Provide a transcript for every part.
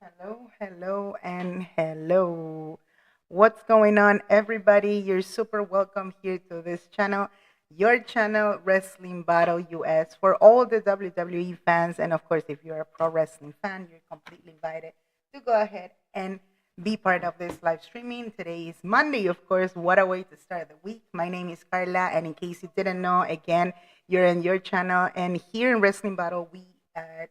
And hello. What's going on, everybody? You're super welcome here to this channel, your channel, Wrestling Battle US, for all the WWE fans. And of course, if you're a pro wrestling fan, you're completely invited to go ahead and be part of this live streaming. Today is Monday, of course. What a way to start the week. My name is Carla, and in case you didn't know, again, you're in your channel. And here in Wrestling Battle, we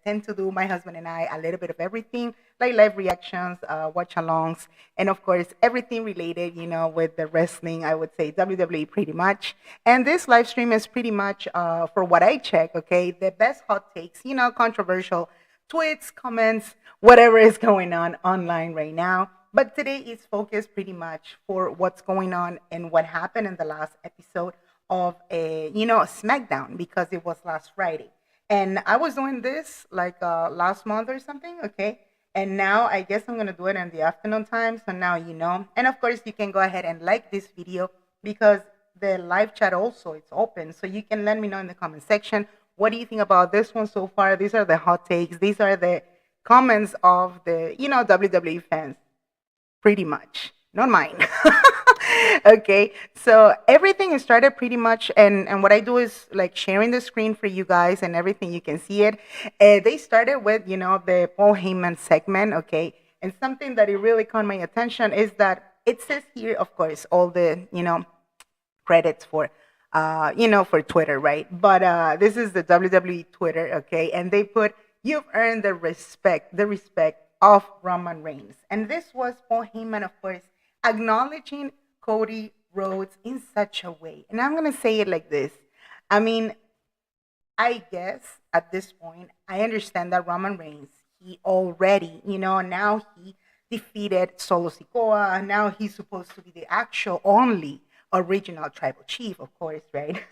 tend to do, my husband and I, a little bit of everything like live reactions, watch alongs, and of course, everything related, with the wrestling, I would say WWE pretty much. And this live stream is pretty much, for what I check, okay, the best hot takes, controversial tweets, comments, whatever is going on online right now. But today is focused pretty much for what's going on and what happened in the last episode of SmackDown, because it was last Friday. And I was doing this like last month or something, okay? And now I guess I'm gonna do it in the afternoon time. So now you know. And of course, you can go ahead and like this video because the live chat also it's open. So you can let me know in the comment section what do you think about this one so far. These are the hot takes. These are the comments of the WWE fans, pretty much, not mine. Okay, so everything started pretty much, and what I do is like sharing the screen for you guys and everything. You can see it. They started with the Paul Heyman segment, okay, and something that it really caught my attention is that it says here, of course, all the credits for for Twitter, right? But this is the WWE Twitter, okay, and they put, "You've earned the respect of Roman Reigns," and this was Paul Heyman, of course, acknowledging Cody Rhodes in such a way. And I'm going to say it like this. I mean, I guess at this point, I understand that Roman Reigns, he already, now he defeated Solo Sikoa. Now he's supposed to be the actual only original tribal chief, of course, right?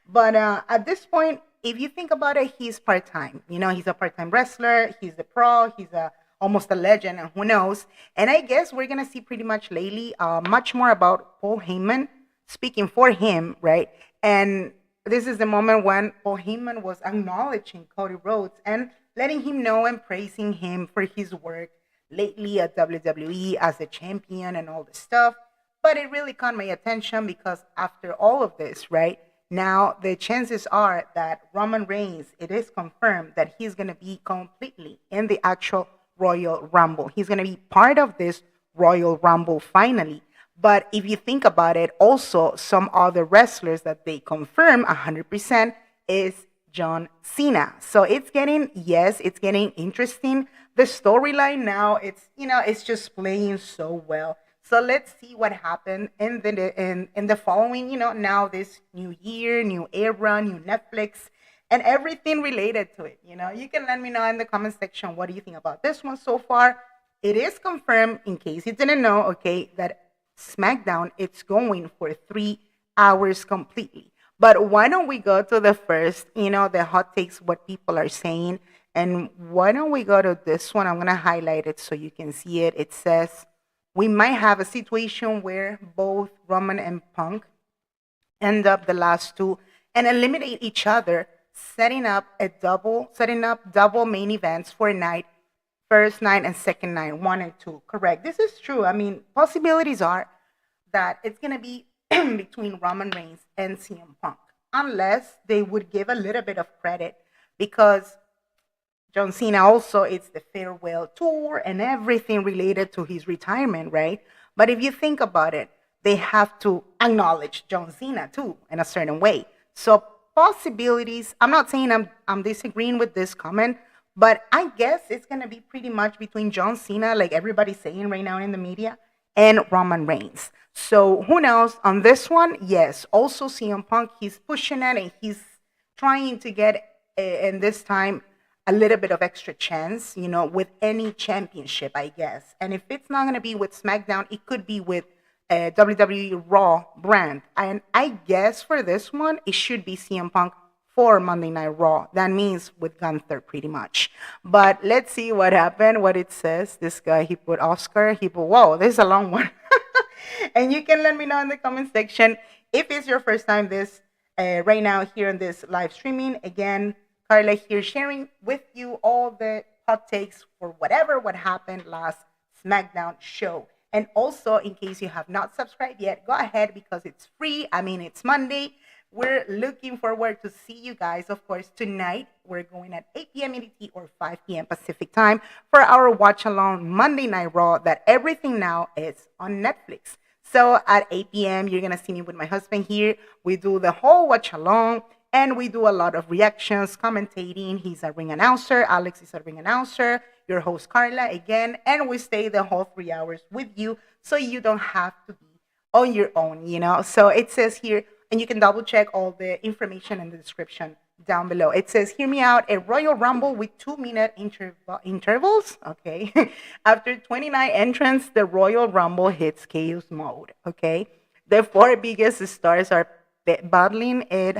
But at this point, if you think about it, he's part time. He's a part time wrestler. He's the pro. He's almost a legend, and who knows? And I guess we're gonna see pretty much lately, much more about Paul Heyman speaking for him, right? And this is the moment when Paul Heyman was acknowledging Cody Rhodes and letting him know and praising him for his work lately at WWE as a champion and all this stuff. But it really caught my attention because after all of this, right? Now the chances are that Roman Reigns, it is confirmed that he's going to be completely in the actual Royal Rumble. He's going to be part of this Royal Rumble finally. But if you think about it, also some other wrestlers that they confirm 100% is John Cena. So it's getting, yes, it's getting interesting. The storyline now, it's just playing so well. So let's see what happened in the following, now this new year, new era, new Netflix, and everything related to it. You can let me know in the comment section what do you think about this one so far. It is confirmed, in case you didn't know, okay, that SmackDown, it's going for 3 hours completely. But why don't we go to the first, the hot takes, what people are saying. And why don't we go to this one? I'm going to highlight it so you can see it. It says, we might have a situation where both Roman and Punk end up the last two and eliminate each other, setting up double main events for night, first night and second night, 1 and 2. Correct. This is true. I mean, possibilities are that it's gonna be between Roman Reigns and CM Punk, unless they would give a little bit of credit because John Cena also, it's the farewell tour and everything related to his retirement, right? But if you think about it, they have to acknowledge John Cena too in a certain way. So possibilities, I'm not saying I'm disagreeing with this comment, but I guess it's gonna be pretty much between John Cena, like everybody's saying right now in the media, and Roman Reigns. So who knows on this one? Yes, also CM Punk, he's pushing it and he's trying to get in this time a little bit of extra chance, with any championship, I guess. And if it's not going to be with SmackDown, it could be with WWE Raw brand. And I guess for this one, it should be CM Punk for Monday Night Raw. That means with Gunther, pretty much. But let's see what happened, what it says. This guy, he put Oscar. He put, whoa, this is a long one. And you can let me know in the comment section if it's your first time this right now here in this live streaming. Again, Carla here sharing with you all the hot takes for what what happened last SmackDown show. And also, in case you have not subscribed yet, go ahead because it's free. I mean, it's Monday. We're looking forward to see you guys. Of course, tonight we're going at 8 p.m. EDT or 5 p.m. Pacific time for our watch along Monday Night Raw that everything now is on Netflix. So at 8 p.m., you're going to see me with my husband here. We do the whole watch along and we do a lot of reactions, commentating. He's a ring announcer. Alex is a ring announcer. Your host, Carla, again. And we stay the whole 3 hours with you so you don't have to be on your own, you know. So it says here, and you can double check all the information in the description down below. It says, hear me out, a Royal Rumble with 2-minute intervals. Okay. After 29 entrants, the Royal Rumble hits chaos mode. Okay. The 4 biggest stars are battling it,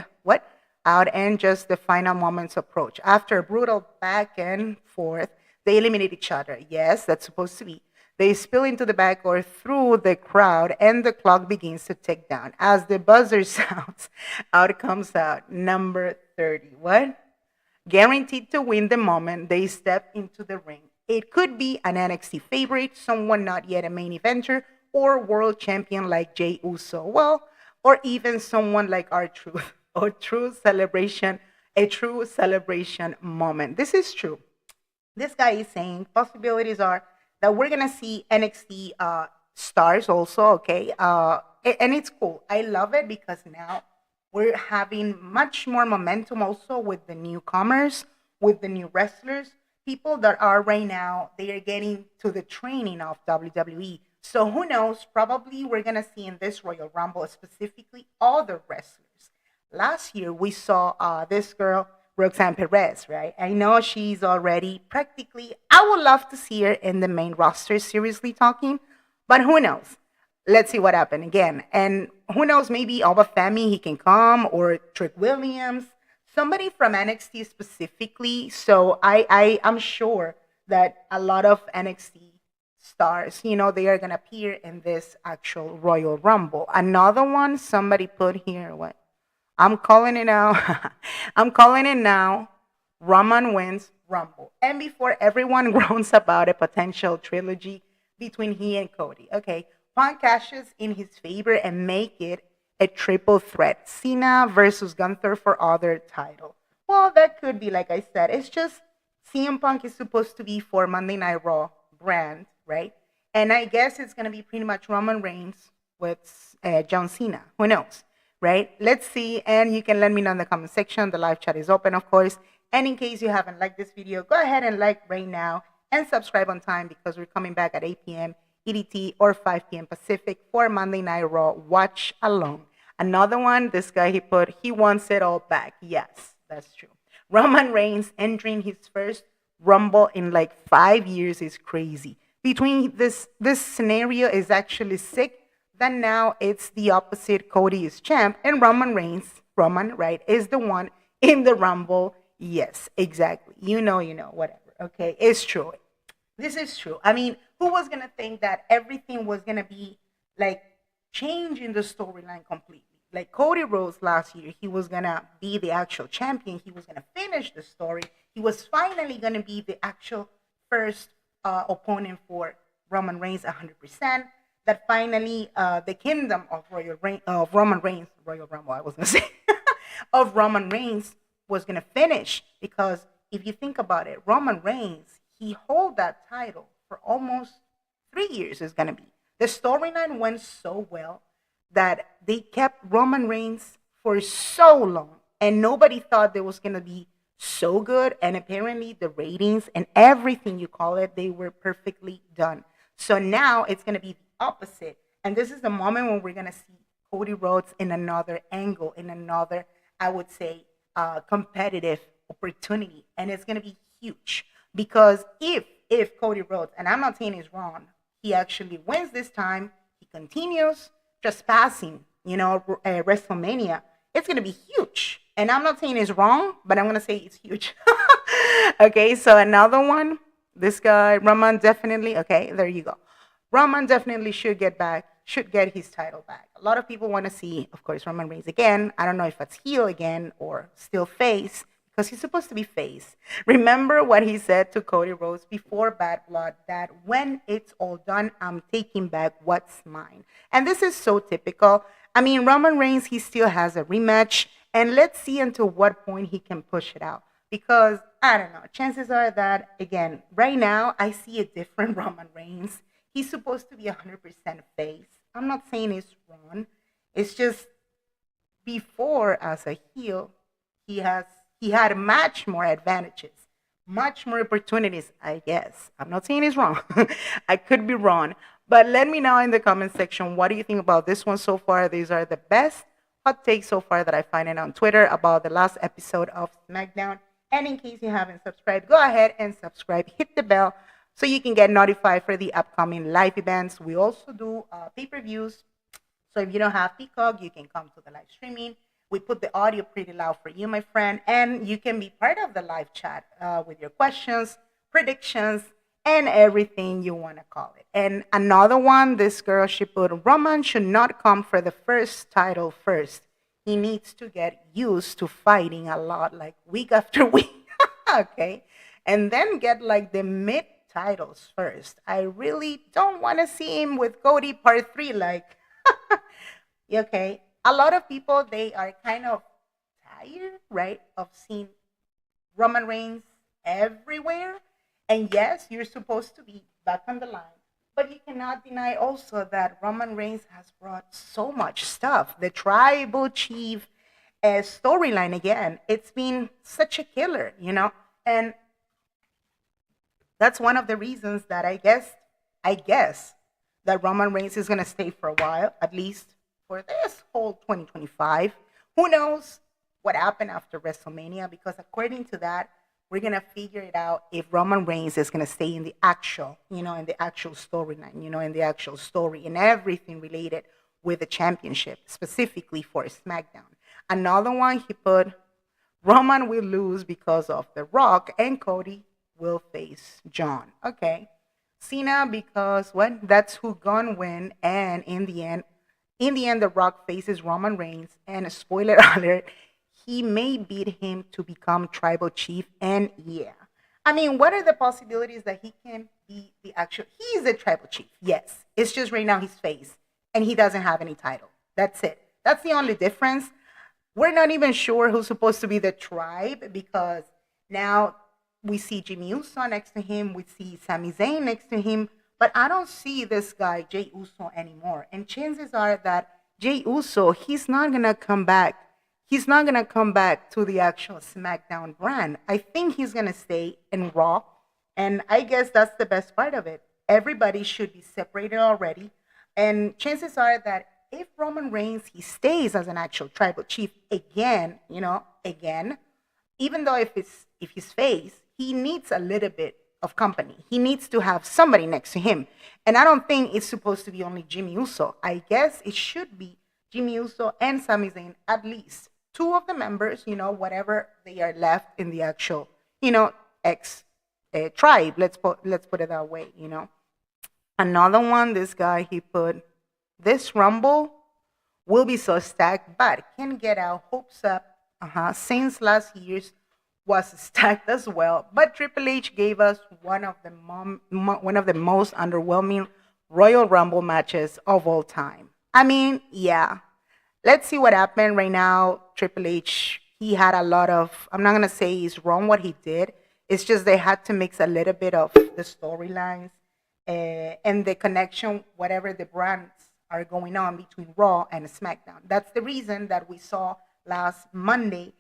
out and just the final moments approach. After a brutal back and forth, they eliminate each other. Yes, that's supposed to be. They spill into the back or through the crowd, and the clock begins to tick down. As the buzzer sounds, out comes out number 30. What? Guaranteed to win the moment they step into the ring. It could be an NXT favorite, someone not yet a main eventer, or world champion like Jey Uso. Well, or even someone like R-Truth, or a true celebration moment. This is true. This guy is saying possibilities are that we're going to see NXT stars also, okay? And it's cool. I love it because now we're having much more momentum also with the newcomers, with the new wrestlers, people that are right now, they are getting to the training of WWE. So who knows, probably we're going to see in this Royal Rumble specifically all the wrestlers. Last year, we saw this girl, Roxanne Perez, right? I know she's already practically, I would love to see her in the main roster, seriously talking, but who knows? Let's see what happens again. And who knows, maybe Alba Femi, he can come, or Trick Williams, somebody from NXT specifically. So I'm sure that a lot of NXT stars, you know, they are going to appear in this actual Royal Rumble. Another one, somebody put here, what? I'm calling it now. I'm calling it now. Roman wins Rumble. And before everyone groans about a potential trilogy between he and Cody. Okay, Punk cashes in his favor and make it a triple threat. Cena versus Gunther for other title. Well, that could be, like I said, it's just CM Punk is supposed to be for Monday Night Raw brand, right? And I guess it's going to be pretty much Roman Reigns with John Cena. Who knows? Right? Let's see. And you can let me know in the comment section. The live chat is open, of course. And in case you haven't liked this video, go ahead and like right now and subscribe on time because we're coming back at 8 p.m. EDT or 5 p.m. Pacific for Monday Night Raw Watch Along. Another one, this guy, he wants it all back. Yes, that's true. Roman Reigns entering his first Rumble in like 5 years is crazy. Between this scenario is actually sick. Then now it's the opposite. Cody is champ and Roman, right, is the one in the Rumble. Yes, exactly. You know, whatever. Okay, it's true. This is true. I mean, who was going to think that everything was going to be like changing the storyline completely? Like Cody Rhodes last year, he was going to be the actual champion. He was going to finish the story. He was finally going to be the actual first opponent for Roman Reigns 100%. That finally the kingdom of Roman Reigns, Royal Rumble, I was going to say, of Roman Reigns was going to finish. Because if you think about it, Roman Reigns, he hold that title for almost 3 years is going to be. The storyline went so well that they kept Roman Reigns for so long. And nobody thought they was going to be so good. And apparently the ratings and everything you call it, they were perfectly done. So now it's going to be opposite. And this is the moment when we're going to see Cody Rhodes in another angle, in another, I would say, competitive opportunity. And it's going to be huge. Because if Cody Rhodes, and I'm not saying he's wrong, he actually wins this time, he continues just passing, WrestleMania, it's going to be huge. And I'm not saying it's wrong, but I'm going to say it's huge. Okay, so another one, this guy, Roman, definitely, okay, there you go. Roman definitely should get his title back. A lot of people want to see, of course, Roman Reigns again. I don't know if it's heel again or still face, because he's supposed to be face. Remember what he said to Cody Rhodes before Bad Blood, that when it's all done, I'm taking back what's mine. And this is so typical. I mean, Roman Reigns, he still has a rematch, and let's see until what point he can push it out. Because I don't know, chances are that, again, right now, I see a different Roman Reigns. He's supposed to be 100% face. I'm not saying it's wrong. It's just before, as a heel, he has he had much more advantages, much more opportunities, I guess. I'm not saying it's wrong. I could be wrong. But let me know in the comment section, what do you think about this one so far? These are the best hot takes so far that I find it on Twitter about the last episode of SmackDown. And in case you haven't subscribed, go ahead and subscribe. Hit the bell so you can get notified for the upcoming live events. We also do pay-per-views. So if you don't have Peacock, you can come to the live streaming. We put the audio pretty loud for you, my friend, and you can be part of the live chat with your questions, predictions, and everything you want to call it. And another one, this girl, she put, Roman should not come for the first title first. He needs to get used to fighting a lot, like week after week. Okay. And then get like the mid titles first. I really don't want to see him with Cody part 3, like, okay. A lot of people, they are kind of tired, right, of seeing Roman Reigns everywhere. And yes, you're supposed to be back on the line. But you cannot deny also that Roman Reigns has brought so much stuff. The tribal chief storyline, again, it's been such a killer, you know? And that's one of the reasons that I guess that Roman Reigns is going to stay for a while, at least for this whole 2025. Who knows what happened after WrestleMania? Because according to that, we're going to figure it out if Roman Reigns is going to stay in the actual, in the actual storyline, in the actual story and everything related with the championship, specifically for SmackDown. Another one, he put, Roman will lose because of The Rock, and Cody will face John. Okay. Cena, because that's who gonna win, and in the end, The Rock faces Roman Reigns, and spoiler alert, he may beat him to become tribal chief. And yeah, I mean, what are the possibilities that he can be the actual? He's a tribal chief, yes. It's just right now he's face, and he doesn't have any title. That's it. That's the only difference. We're not even sure who's supposed to be the tribe, because now we see Jimmy Uso next to him. We see Sami Zayn next to him. But I don't see this guy, Jey Uso, anymore. And chances are that Jey Uso, he's not going to come back. He's not going to come back to the actual SmackDown brand. I think he's going to stay in Raw. And I guess that's the best part of it. Everybody should be separated already. And chances are that if Roman Reigns, he stays as an actual tribal chief again, even though if he's face, he needs a little bit of company. He needs to have somebody next to him. And I don't think it's supposed to be only Jimmy Uso. I guess it should be Jimmy Uso and Sami Zayn, at least two of the members, whatever they are left in the actual, ex tribe. Let's put it that way, Another one, this guy, he put, this Rumble will be so stacked, but can get our hopes up. Since last year's was stacked as well, but Triple H gave us one of the most underwhelming Royal Rumble matches of all time. I mean, yeah. Let's see what happened right now. Triple H, he had a lot of, I'm not going to say he's wrong what he did. It's just they had to mix a little bit of the storylines and the connection, whatever the brands are going on between Raw and SmackDown. That's the reason that we saw last Monday,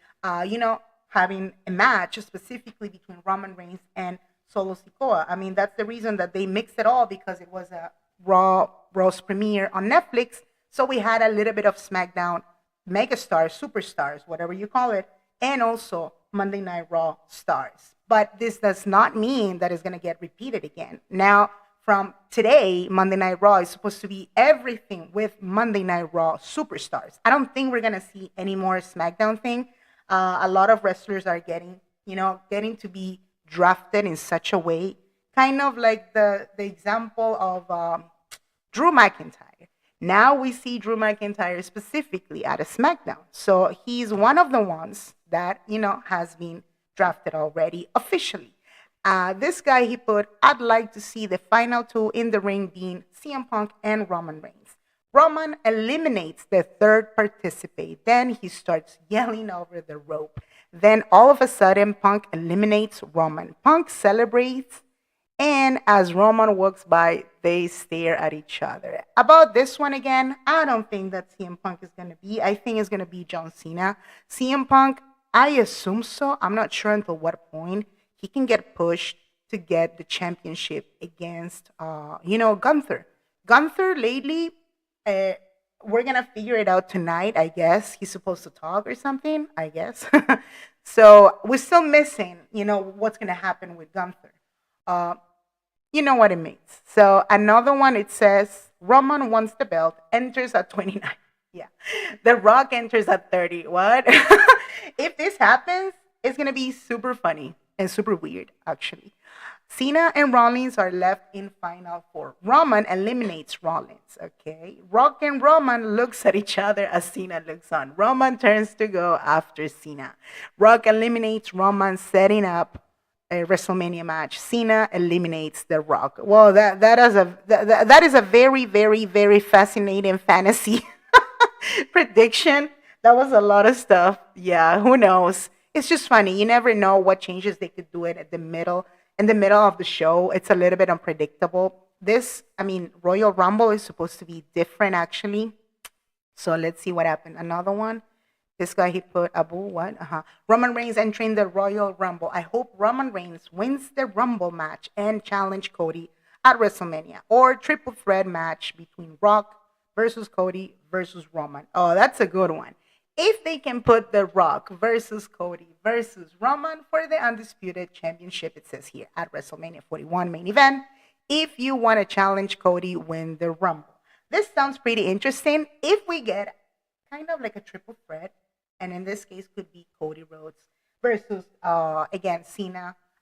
having a match specifically between Roman Reigns and Solo Sikoa. I mean, that's the reason that they mixed it all, because it was a Raw's premiere on Netflix. So we had a little bit of SmackDown megastars, superstars, whatever you call it, and also Monday Night Raw stars. But this does not mean that it's going to get repeated again. Now, from today, Monday Night Raw is supposed to be everything with Monday Night Raw superstars. I don't think we're going to see any more SmackDown thing. A lot of wrestlers are getting to be drafted in such a way, kind of like the example of Drew McIntyre. Now we see Drew McIntyre specifically at a SmackDown. So he's one of the ones that, has been drafted already officially. This guy, he put, I'd like to see the final two in the ring being CM Punk and Roman Reigns. Roman eliminates the third participant. Then he starts yelling over the rope. Then all of a sudden, Punk eliminates Roman. Punk celebrates, and as Roman walks by, they stare at each other. About this one again, I don't think that CM Punk is going to be. I think it's going to be John Cena. CM Punk, I assume so. I'm not sure until what point he can get pushed to get the championship against, Gunther. Gunther lately, we're going to figure it out tonight, I guess. He's supposed to talk or something, I guess. So we're still missing, what's going to happen with Gunther. You know what it means. So another one, it says Roman wants the belt, enters at 29. Yeah. The Rock enters at 30. What? If this happens, it's going to be super funny and super weird, actually. Cena and Rollins are left in final four. Roman eliminates Rollins, okay? Rock and Roman looks at each other as Cena looks on. Roman turns to go after Cena. Rock eliminates Roman, setting up a WrestleMania match. Cena eliminates The Rock. Well, that is a very, very, very fascinating fantasy prediction. That was a lot of stuff. Yeah, who knows? It's just funny. You never know what changes they could do it at the middle. In the middle of the show, it's a little bit unpredictable. Royal Rumble is supposed to be different, actually. So let's see what happened. Another one. This guy, he put Abu, what? Roman Reigns entering the Royal Rumble. I hope Roman Reigns wins the Rumble match and challenge Cody at WrestleMania. Or triple threat match between Rock versus Cody versus Roman. Oh, that's a good one. If they can put The Rock versus Cody versus Roman for the Undisputed Championship, it says here, at WrestleMania 41 main event. If you want to challenge Cody, win the Rumble. This sounds pretty interesting. If we get kind of like a triple threat, and in this case could be Cody Rhodes versus, again,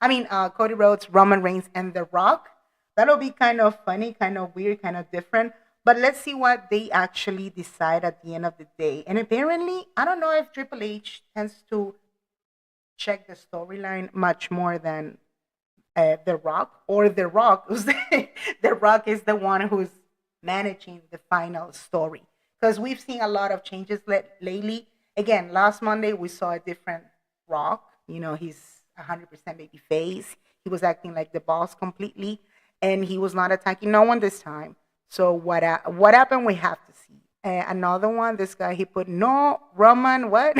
Cody Rhodes, Roman Reigns, and The Rock. That'll be kind of funny, kind of weird, kind of different. But let's see what they actually decide at the end of the day. And apparently, I don't know if Triple H tends to check the storyline much more than The Rock, or The Rock. The Rock is the one who's managing the final story. Because we've seen a lot of changes lately. Again, last Monday, we saw a different Rock. He's 100% baby face. He was acting like the boss completely. And he was not attacking no one this time. So what happened, we have to see. Another one, this guy, he put, no, Roman, what?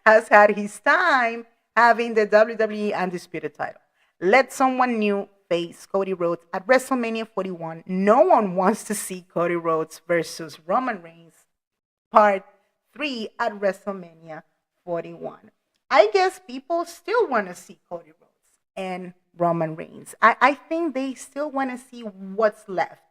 has had his time having the WWE Undisputed title. Let someone new face Cody Rhodes at WrestleMania 41. No one wants to see Cody Rhodes versus Roman Reigns Part 3 at WrestleMania 41. I guess people still want to see Cody Rhodes and Roman Reigns. I think they still want to see what's left,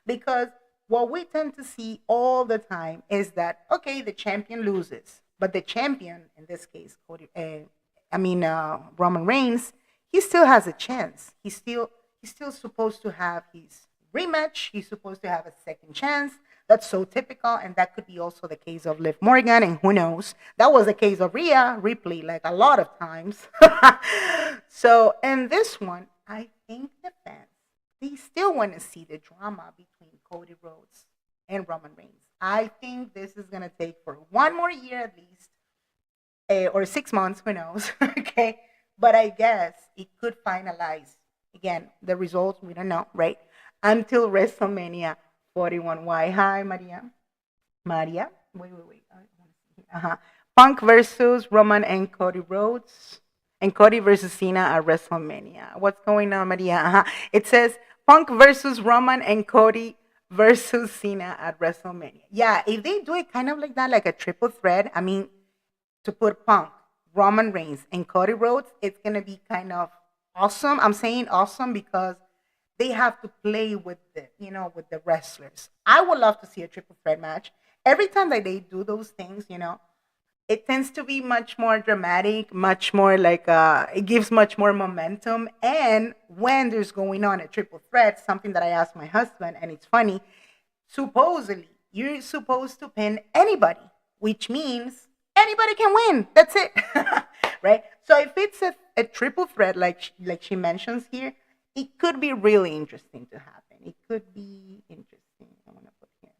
because what we tend to see all the time is that, okay, the champion loses, but the champion, in this case, Roman Reigns, he still has a chance. He's still supposed to have his rematch. He's supposed to have a second chance. That's so typical, and that could be also the case of Liv Morgan, and who knows? That was the case of Rhea Ripley, like a lot of times. So, in this one, I think the fans, they still want to see the drama between Cody Rhodes and Roman Reigns. I think this is going to take for one more year at least, or 6 months, who knows, okay? But I guess it could finalize, again, the results, we don't know, right? Until WrestleMania 41. Why? Hi, Maria. Maria? Wait. Punk versus Roman and Cody Rhodes. And Cody versus Cena at WrestleMania. What's going on, Maria? It says Punk versus Roman and Cody versus Cena at WrestleMania. Yeah, if they do it kind of like that, like a triple threat, to put Punk, Roman Reigns, and Cody Rhodes, it's going to be kind of awesome. I'm saying awesome because they have to play with with the wrestlers. I would love to see a triple threat match. Every time that they do those things, it tends to be much more dramatic, much more like, it gives much more momentum. And when there's going on a triple threat, something that I asked my husband, and it's funny, supposedly you're supposed to pin anybody, which means anybody can win. That's it. Right? So if it's a triple threat like she mentions here, it could be really interesting to happen. It could be interesting. I want to put here.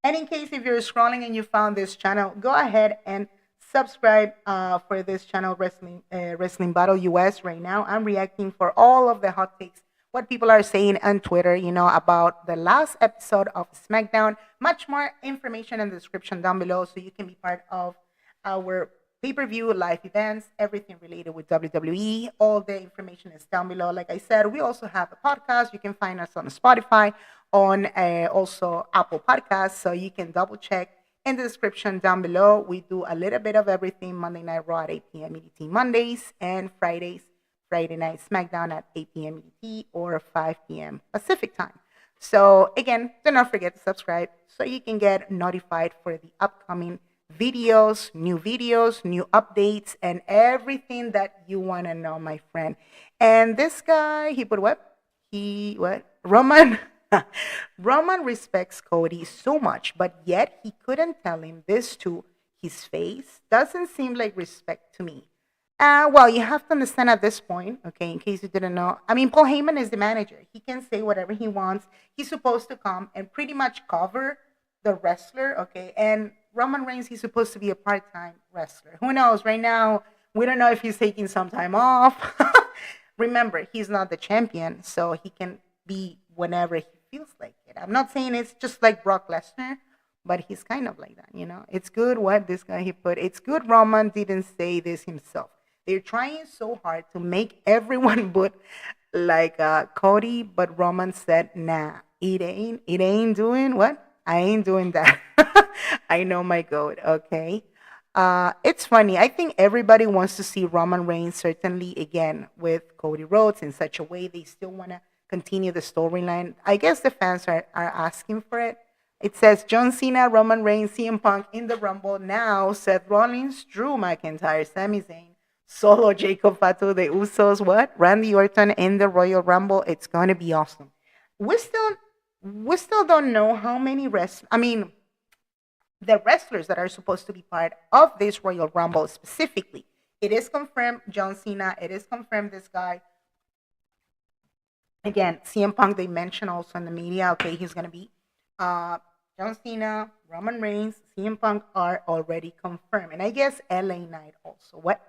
And in case if you're scrolling and you found this channel, go ahead and subscribe for this channel, Wrestling Battle US. Right now, I'm reacting for all of the hot takes, what people are saying on Twitter, about the last episode of SmackDown. Much more information in the description down below, so you can be part of our pay-per-view live events, everything related with WWE. All the information is down below. Like I said, we also have a podcast. You can find us on Spotify, on also Apple Podcasts, so you can double check in the description down below. We do a little bit of everything. Monday Night Raw at 8 p.m. EDT Mondays, and Friday Night SmackDown at 8 p.m. EDT or 5 p.m. Pacific time. So again, do not forget to subscribe so you can get notified for the upcoming videos, new updates, and everything that you want to know, my friend. And this guy, he put what? Roman. Roman respects Cody so much, but yet he couldn't tell him this to his face. Doesn't seem like respect to me. Well, you have to understand at this point, okay, in case you didn't know. I mean, Paul Heyman is the manager. He can say whatever he wants. He's supposed to come and pretty much cover the wrestler, okay? And Roman Reigns, he's supposed to be a part-time wrestler. Who knows? Right now, we don't know if he's taking some time off. Remember, he's not the champion, so he can be whenever he feels like it. I'm not saying it's just like Brock Lesnar, but he's kind of like that. It's good what this guy he put. It's good Roman didn't say this himself. They're trying so hard to make everyone put like Cody, but Roman said, nah, it ain't doing what? I ain't doing that. I know my goat, okay? It's funny. I think everybody wants to see Roman Reigns, certainly, again, with Cody Rhodes in such a way. They still want to continue the storyline. I guess the fans are asking for it. It says John Cena, Roman Reigns, CM Punk in the Rumble. Now Seth Rollins, Drew McIntyre, Sami Zayn, Solo, Jacob Fatu, the Usos, what? Randy Orton in the Royal Rumble. It's going to be awesome. We still don't know how many the wrestlers that are supposed to be part of this Royal Rumble specifically. It is confirmed John Cena. It is confirmed this guy. Again, CM Punk, they mentioned also in the media, okay, he's going to be John Cena, Roman Reigns, CM Punk are already confirmed. And I guess LA Knight also. What?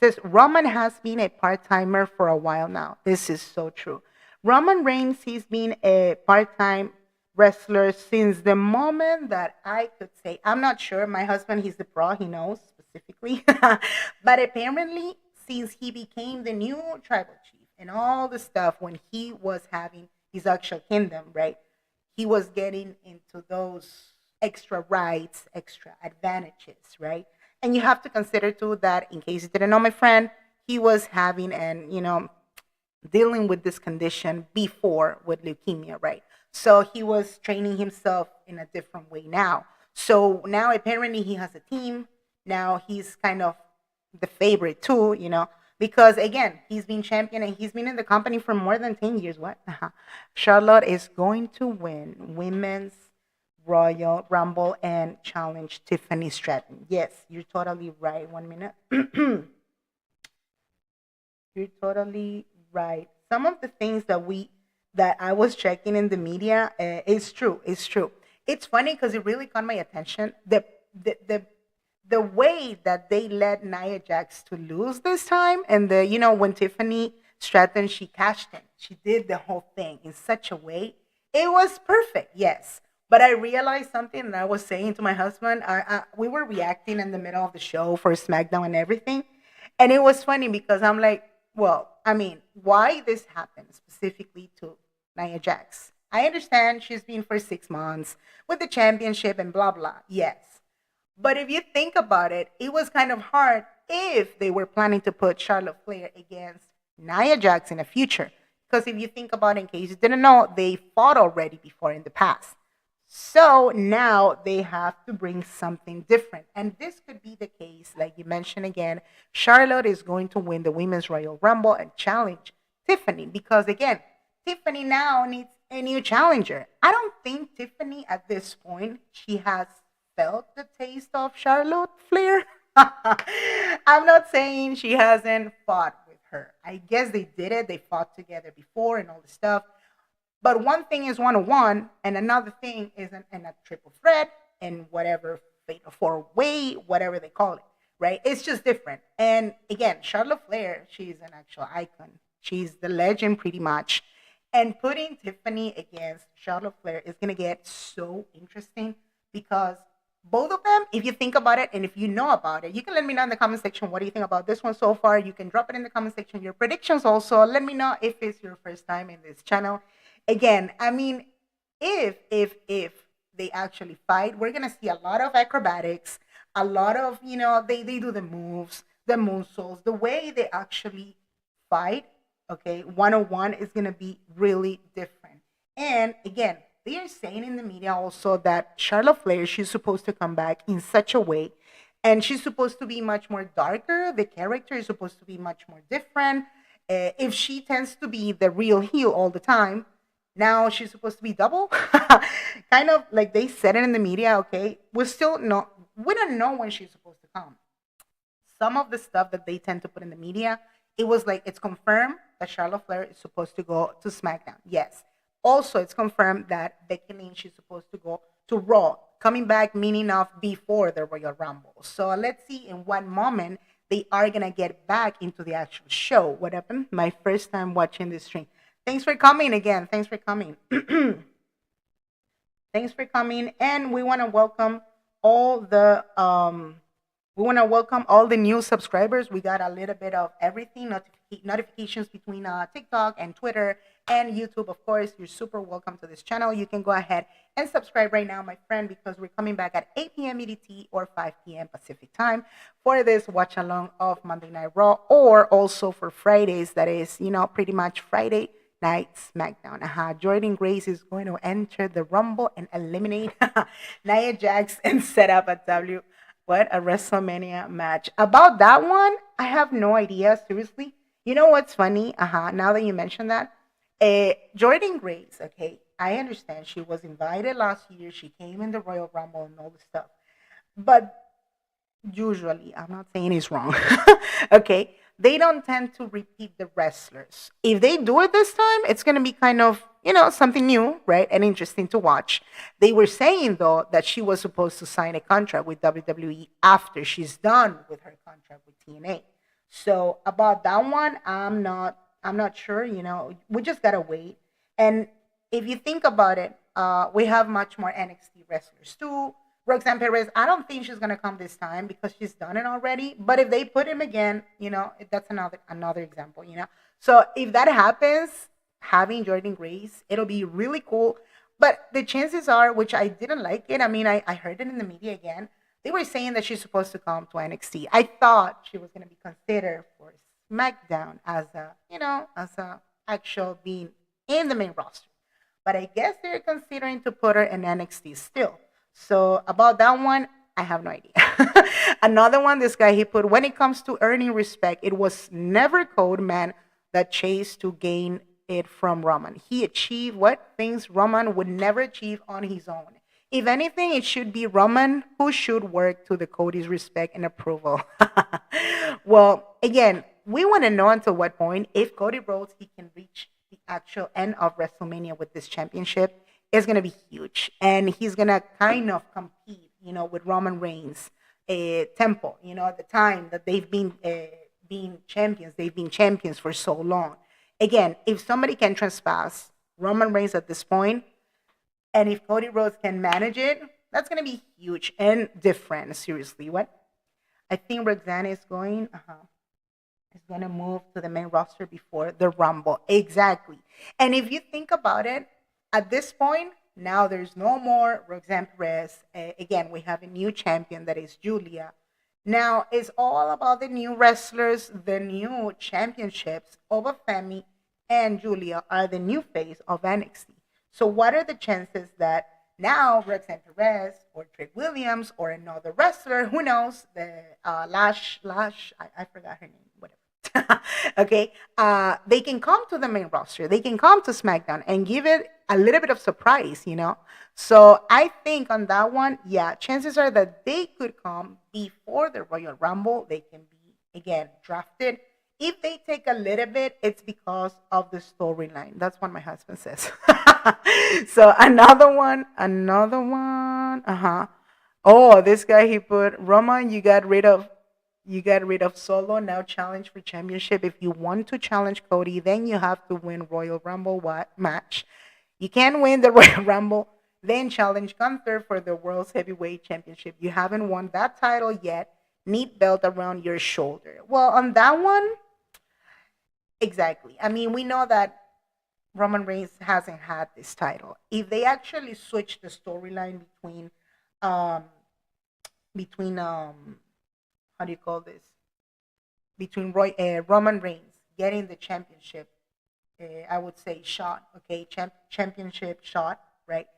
It says Roman has been a part-timer for a while now. This is so true. Roman Reigns, he's been a part-time wrestler since the moment that I could say, I'm not sure. My husband, he's the pro, he knows specifically. But apparently, since he became the new tribal chief and all the stuff when he was having his actual kingdom, right? He was getting into those extra rights, extra advantages, right? And you have to consider too that, in case you didn't know, my friend, he was having and dealing with this condition before with leukemia, right? So he was training himself in a different way now. So now apparently he has a team. Now he's kind of the favorite too, because again, he's been champion and he's been in the company for more than 10 years. What? Charlotte is going to win Women's Royal Rumble and challenge Tiffany Stratton. Yes, you're totally right. 1 minute. You're totally right. Some of the things that I was checking in the media is true. It's true. It's funny because it really caught my attention. The way that they let Nia Jax to lose this time, and when Tiffany Stratton, she cashed in, she did the whole thing in such a way, it was perfect. Yes. But I realized something, and I was saying to my husband, we were reacting in the middle of the show for SmackDown and everything. And it was funny because I'm like, well, I mean, why this happened specifically to Nia Jax? I understand she's been for 6 months with the championship and blah, blah. Yes. But if you think about it, it was kind of hard if they were planning to put Charlotte Flair against Nia Jax in the future. Because if you think about it, in case you didn't know, they fought already before in the past. So now they have to bring something different. And this could be the case, like you mentioned again, Charlotte is going to win the Women's Royal Rumble and challenge Tiffany. Because again, Tiffany now needs a new challenger. I don't think Tiffany at this point she has felt the taste of Charlotte Flair. I'm not saying she hasn't fought with her. I guess they did it. They fought together before and all the stuff. But one thing is 101, and another thing is in a triple threat and whatever fatal four way, whatever they call it, right? It's just different. And again, Charlotte Flair, she's an actual icon. She's the legend pretty much. And putting Tiffany against Charlotte Flair is gonna get so interesting because both of them, if you think about it and if you know about it, you can let me know in the comment section what do you think about this one so far. You can drop it in the comment section, your predictions also. Let me know if it's your first time in this channel. Again, I mean, if they actually fight, we're gonna see a lot of acrobatics, a lot of, they do the moves, the moonsaults, the way they actually fight. Okay, 101 is gonna be really different. And again, they are saying in the media also that Charlotte Flair, she's supposed to come back in such a way, and she's supposed to be much more darker. The character is supposed to be much more different. If she tends to be the real heel all the time, now she's supposed to be double. Kind of like they said it in the media. Okay, we don't know when she's supposed to come. Some of the stuff that they tend to put in the media, it was like it's confirmed that Charlotte Flair is supposed to go to SmackDown. Yes. Also, it's confirmed that Becky Lynch is supposed to go to Raw, coming back meaning of before the Royal Rumble. So let's see in what moment they are going to get back into the actual show. What happened? My first time watching this stream. Thanks for coming again. Thanks for coming. Thanks for coming. And we want to welcome all the new subscribers. We got a little bit of everything, notifications between TikTok and Twitter and YouTube. Of course, you're super welcome to this channel. You can go ahead and subscribe right now, my friend, because we're coming back at 8 p.m. EDT or 5 p.m. Pacific time for this watch along of Monday Night Raw, or also for Fridays, that is, pretty much Friday Night SmackDown. Jordan Grace is going to enter the Rumble and eliminate Nia Jax and set up a what a WrestleMania match. About that one, I have no idea, seriously. You know what's funny? Now that you mentioned that, Jordan Grace, okay, I understand she was invited last year. She came in the Royal Rumble and all this stuff. But usually, I'm not saying it's wrong, okay, they don't tend to repeat the wrestlers. If they do it this time, it's going to be kind of, something new, right? And interesting to watch. They were saying, though, that she was supposed to sign a contract with WWE after she's done with her contract with TNA. So about that one, I'm not sure, we just got to wait. And if you think about it, we have much more NXT wrestlers too. Roxanne Perez, I don't think she's gonna come this time because she's done it already. But if they put him again, that's another example, So if that happens, having Jordan Grace, it'll be really cool. But the chances are, which I didn't like it. I mean, I heard it in the media again. They were saying that she's supposed to come to NXT. I thought she was gonna be considered for SmackDown as a actual being in the main roster. But I guess they're considering to put her in NXT still. So about that one, I have no idea. Another one, this guy, he put, when it comes to earning respect, it was never Code Man that chased to gain it from Roman. He achieved what things Roman would never achieve on his own. If anything, it should be Roman who should work to the Cody's respect and approval. Well, again, we want to know until what point, if Cody Rhodes, he can reach the actual end of WrestleMania with this championship, is going to be huge. And he's going to kind of compete, with Roman Reigns, Temple, at the time that they've been champions. They've been champions for so long. Again, if somebody can trespass Roman Reigns at this point, and if Cody Rhodes can manage it, that's going to be huge and different. Seriously, what? I think Roxanne is going to move to the main roster before the Rumble. Exactly. And if you think about it, at this point, now there's no more Roxanne Perez. Again, we have a new champion that is Julia. Now it's all about the new wrestlers, the new championships. Oba Femi and Julia are the new face of NXT. So what are the chances that now Roxanne Perez or Trick Williams or another wrestler, who knows, the Lash, I forgot her name, whatever. Okay, they can come to the main roster. They can come to SmackDown and give it a little bit of surprise. So I think on that one, yeah, chances are that they could come before the Royal Rumble. They can be again drafted. If they take a little bit, it's because of the storyline. That's what my husband says. So another one. Oh, this guy he put Roman. You got rid of Solo. Now challenge for championship. If you want to challenge Cody, then you have to win Royal Rumble match. You can win the Royal Rumble, then challenge Gunther for the World's Heavyweight Championship. You haven't won that title yet. Need belt around your shoulder. Well, on that one, exactly. I mean, we know that Roman Reigns hasn't had this title. If they actually switch the storyline um between how do you call this? Between Roman Reigns getting the championship, I would say shot, okay, championship shot, right?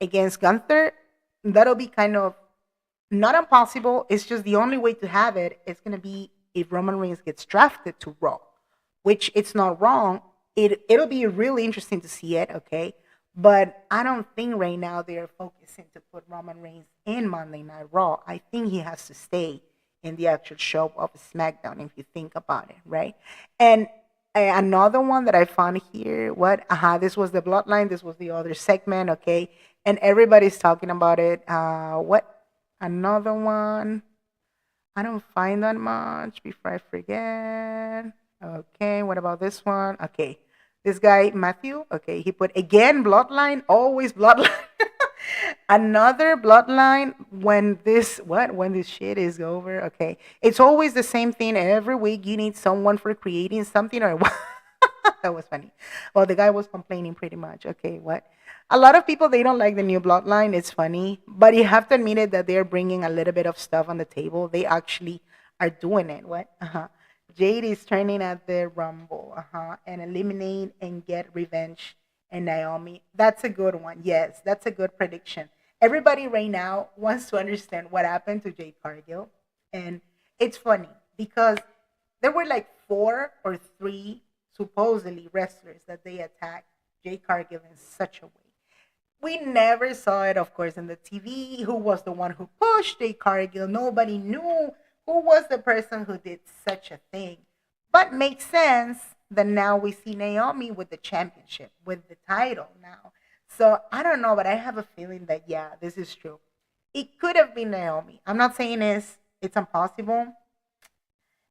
Against Gunther, that'll be kind of not impossible. It's just the only way to have it is going to be if Roman Reigns gets drafted to Raw, which it's not wrong. It'll be really interesting to see it, okay? But I don't think right now they're focusing to put Roman Reigns in Monday Night Raw. I think he has to stay in the actual show of SmackDown if you think about it, right? And another one that I found here, this was the Bloodline. This was the other segment, okay? And everybody's talking about it. What? Another one. I don't find that much before I forget. Okay, what about this one? Okay, this guy, Matthew, okay, he put again Bloodline, always Bloodline. Another Bloodline when this shit is over. Okay, it's always the same thing every week. You need someone for creating something or what? That was funny. Well, the guy was complaining pretty much. Okay, what? A lot of people they don't like the new Bloodline. It's funny, but you have to admit it that they're bringing a little bit of stuff on the table. They actually are doing it. What? Jade is turning at the Rumble. And eliminate and get revenge. And Naomi. That's a good one. Yes, that's a good prediction. Everybody right now wants to understand what happened to Jade Cargill, and it's funny because there were like four or three supposedly wrestlers that they attacked Jade Cargill in such a way. We never saw it, of course, in the TV. Who was the one who pushed Jade Cargill? Nobody knew who was the person who did such a thing. But makes sense that now we see Naomi with the championship, with the title now. So I don't know, but I have a feeling that yeah, this is true. It could have been Naomi. I'm not saying it's impossible,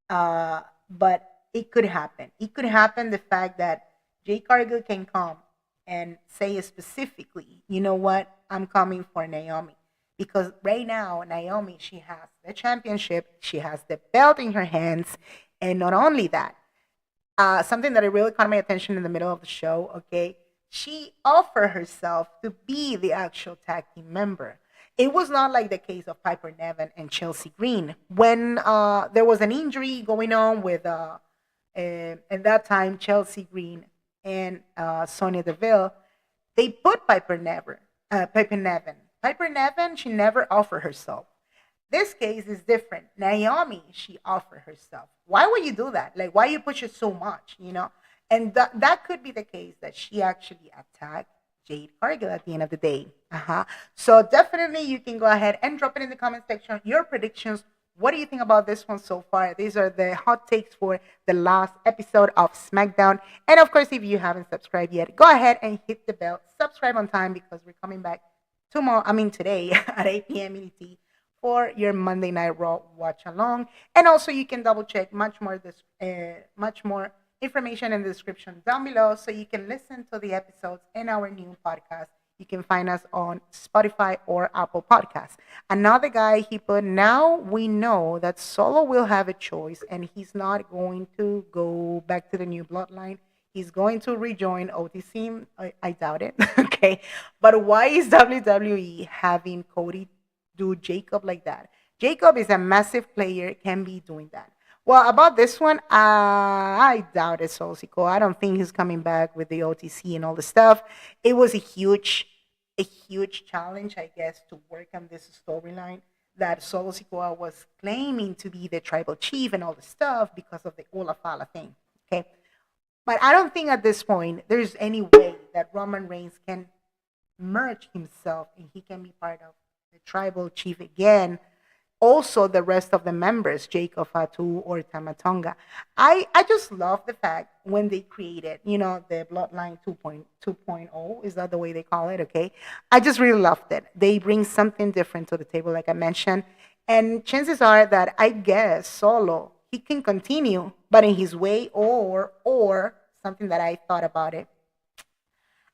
but it could happen. It could happen the fact that Jay Cargill can come and say specifically, you know what, I'm coming for Naomi. Because right now, Naomi, she has the championship, she has the belt in her hands, and not only that, something that really caught my attention in the middle of the show, okay, she offered herself to be the actual tag team member. It was not like the case of Piper Niven and Chelsea Green. When there was an injury going on with, at that time, Chelsea Green and Sonya Deville, they put Piper Niven. Piper Niven, she never offered herself. This case is different. Naomi, she offered herself. Why would you do that? Like, why you push it so much? And that could be the case that she actually attacked Jade Cargill at the end of the day. So definitely you can go ahead and drop it in the comment section. Your predictions. What do you think about this one so far? These are the hot takes for the last episode of SmackDown. And of course, if you haven't subscribed yet, go ahead and hit the bell. Subscribe on time because we're coming back today at 8 p.m. EDT for your Monday Night Raw watch along. And also you can double check much more information in the description down below so you can listen to the episodes in our new podcast. You can find us on Spotify or Apple Podcasts. Another guy he put, now we know that Solo will have a choice and he's not going to go back to the new bloodline. He's going to rejoin OTC. I doubt it. Okay. But why is WWE having Cody do Jacob like that? Jacob is a massive player, can be doing that. Well, about this one, I doubt it, Solsico. I don't think he's coming back with the OTC and all the stuff. It was a huge challenge, I guess, to work on this storyline. that Solo Sikoa was claiming to be the tribal chief and all the stuff because of the Olafala thing. Okay. But I don't think at this point there's any way that Roman Reigns can merge himself and he can be part of the tribal chief again. Also, the rest of the members, Jacob Fatu or Tamatonga. I just love the fact when they created, the Bloodline 2.0, is that the way they call it? Okay. I just really loved it. They bring something different to the table, like I mentioned. And chances are that I guess Solo, he can continue, but in his way, or something that I thought about it,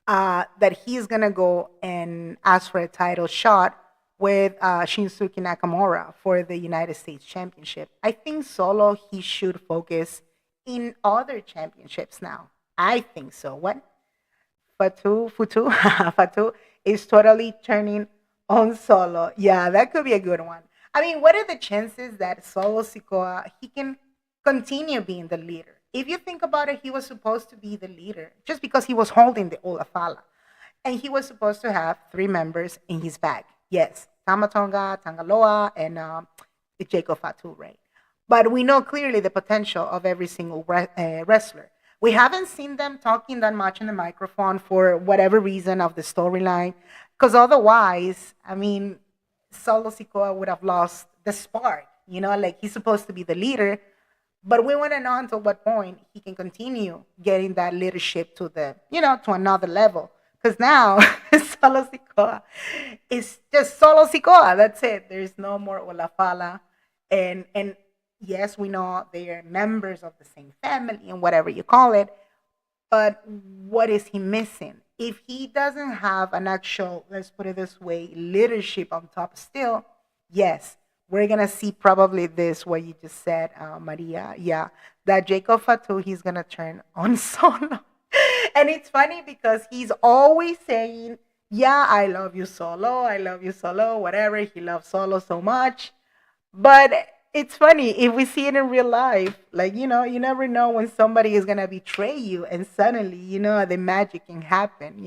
that he's gonna go and ask for a title shot with Shinsuke Nakamura for the United States Championship. I think Solo, he should focus in other championships now. I think so. What? Futu, Fatu is totally turning on Solo. Yeah, that could be a good one. I mean, what are the chances that Solo Sikoa, he can continue being the leader? If you think about it, he was supposed to be the leader just because he was holding the Olafala. And he was supposed to have 3 members in his bag. Yes, Tamatonga, Tangaloa, and Jacob Fatu, right? But we know clearly the potential of every single wrestler. We haven't seen them talking that much in the microphone for whatever reason of the storyline, because otherwise, I mean, Solo Sikoa would have lost the spark. Like he's supposed to be the leader, but we want to know until what point he can continue getting that leadership to to another level. Because now Solo Sikoa is just Solo Sikoa. That's it. There's no more Olafala. And yes, we know they are members of the same family and whatever you call it. But what is he missing? If he doesn't have an actual, let's put it this way, leadership on top still, yes, we're going to see probably this, what you just said, Maria. Yeah, that Jacob Fatu, he's going to turn on Solo. And it's funny because he's always saying, yeah, I love you, Solo, whatever. He loves Solo so much. But it's funny, if we see it in real life, like, you never know when somebody is going to betray you and suddenly, the magic can happen.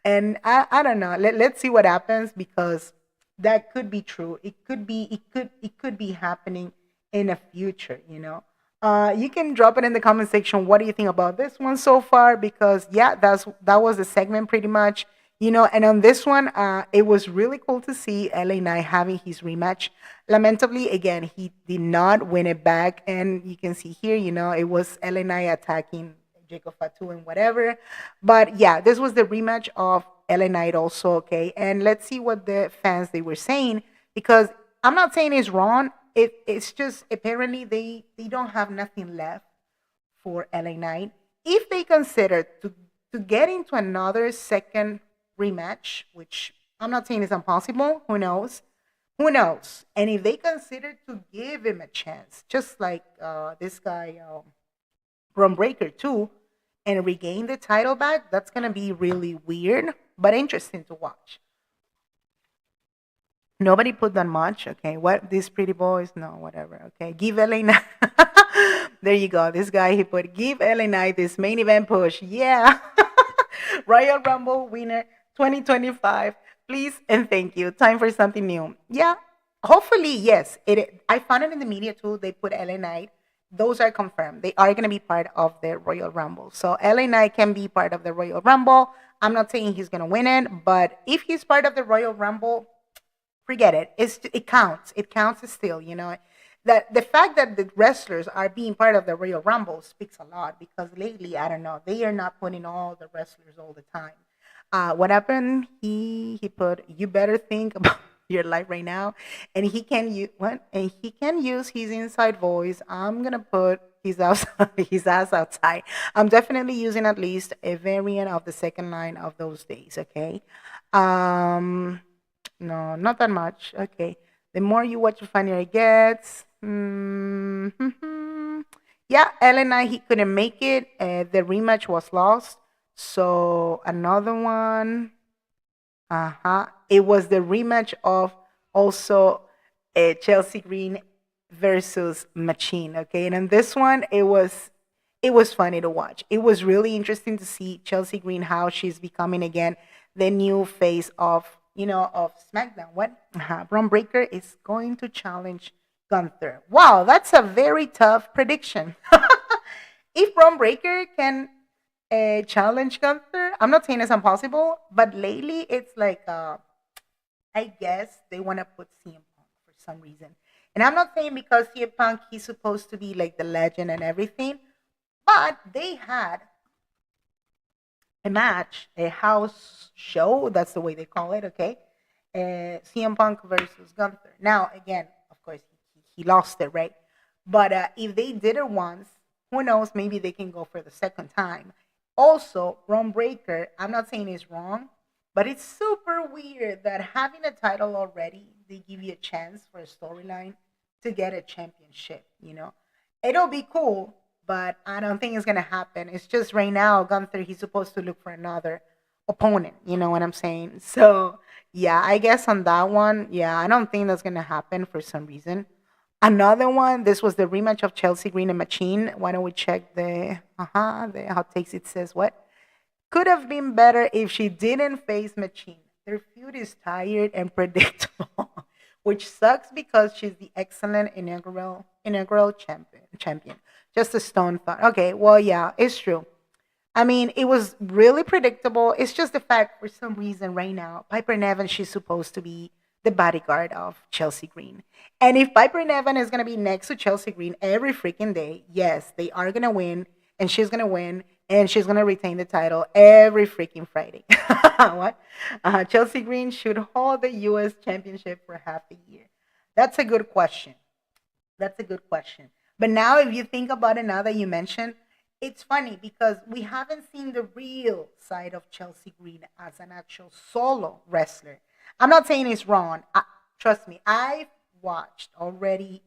And I don't know. Let's see what happens because that could be true. It could be happening in the future. You can drop it in the comment section. What do you think about this one so far? Because yeah, that was the segment pretty much. And on this one, it was really cool to see LA Knight having his rematch. Lamentably, again, he did not win it back. And you can see here, it was LA Knight attacking Jacob Fatu and whatever. But yeah, this was the rematch of LA Knight also, okay? And let's see what the fans, they were saying. Because I'm not saying it's wrong. It's just apparently they don't have nothing left for LA Knight. If they consider to get into another second rematch, which I'm not saying is impossible, who knows? And if they consider to give him a chance, just like this guy, Ron Breaker too, and regain the title back, that's going to be really weird, but interesting to watch. Nobody put that much. Okay, what, these pretty boys? No, whatever. Okay, give LA Knight. There you go. This guy, he put, give LA Knight this main event push. Yeah. Royal Rumble winner 2025. Please and thank you. Time for something new. Yeah. Hopefully, yes. I found it in the media too. They put LA Knight. Those are confirmed. They are going to be part of the Royal Rumble. So LA Knight can be part of the Royal Rumble. I'm not saying he's going to win it, but if he's part of the Royal Rumble, forget it. It counts. It counts still, That the fact that the wrestlers are being part of the Royal Rumble speaks a lot because lately, I don't know, they are not putting all the wrestlers all the time. What happened? He put, you better think about your life right now, and he can use what? And he can use his inside voice. I'm gonna put his ass outside. I'm definitely using at least a variant of the second line of those days. Okay. No, not that much. Okay. The more you watch, the funnier it gets. Yeah, LNI, he couldn't make it. The rematch was lost. So another one. It was the rematch of also Chelsea Green versus Machine. Okay, and in this one, it was funny to watch. It was really interesting to see Chelsea Green, how she's becoming again the new face of of SmackDown. What? Braun Breaker is going to challenge Gunther. Wow, that's a very tough prediction. If Braun Breaker can challenge Gunther, I'm not saying it's impossible, but lately it's like I guess they want to put CM Punk for some reason. And I'm not saying because CM Punk he's supposed to be like the legend and everything, but they had a match, a house show. That's the way they call it. Okay, CM Punk versus Gunther. Now, again, of course, he lost it, right? But if they did it once, who knows? Maybe they can go for the second time. Also, Braun Breaker. I'm not saying it's wrong, but it's super weird that having a title already, they give you a chance for a storyline to get a championship. It'll be cool, but I don't think it's gonna happen. It's just right now, Gunther, he's supposed to look for another opponent. You know what I'm saying? So yeah, I guess on that one, yeah, I don't think that's gonna happen for some reason. Another one, this was the rematch of Chelsea Green and Machine. Why don't we check the hot takes? It says what? Could have been better if she didn't face Machine. Their feud is tired and predictable, which sucks because she's the excellent inaugural champion. Just a stone thought. Okay, well, yeah, it's true. I mean, it was really predictable. It's just the fact, for some reason, right now, Piper Niven, she's supposed to be the bodyguard of Chelsea Green. And if Piper Niven is going to be next to Chelsea Green every freaking day, yes, they are going to win, and she's going to win, and she's going to retain the title every freaking Friday. What? Chelsea Green should hold the U.S. Championship for half a year. That's a good question. That's a good question. But now, if you think about it, now that you mentioned, it's funny because we haven't seen the real side of Chelsea Green as an actual solo wrestler. I'm not saying it's wrong. Trust me, I've watched already,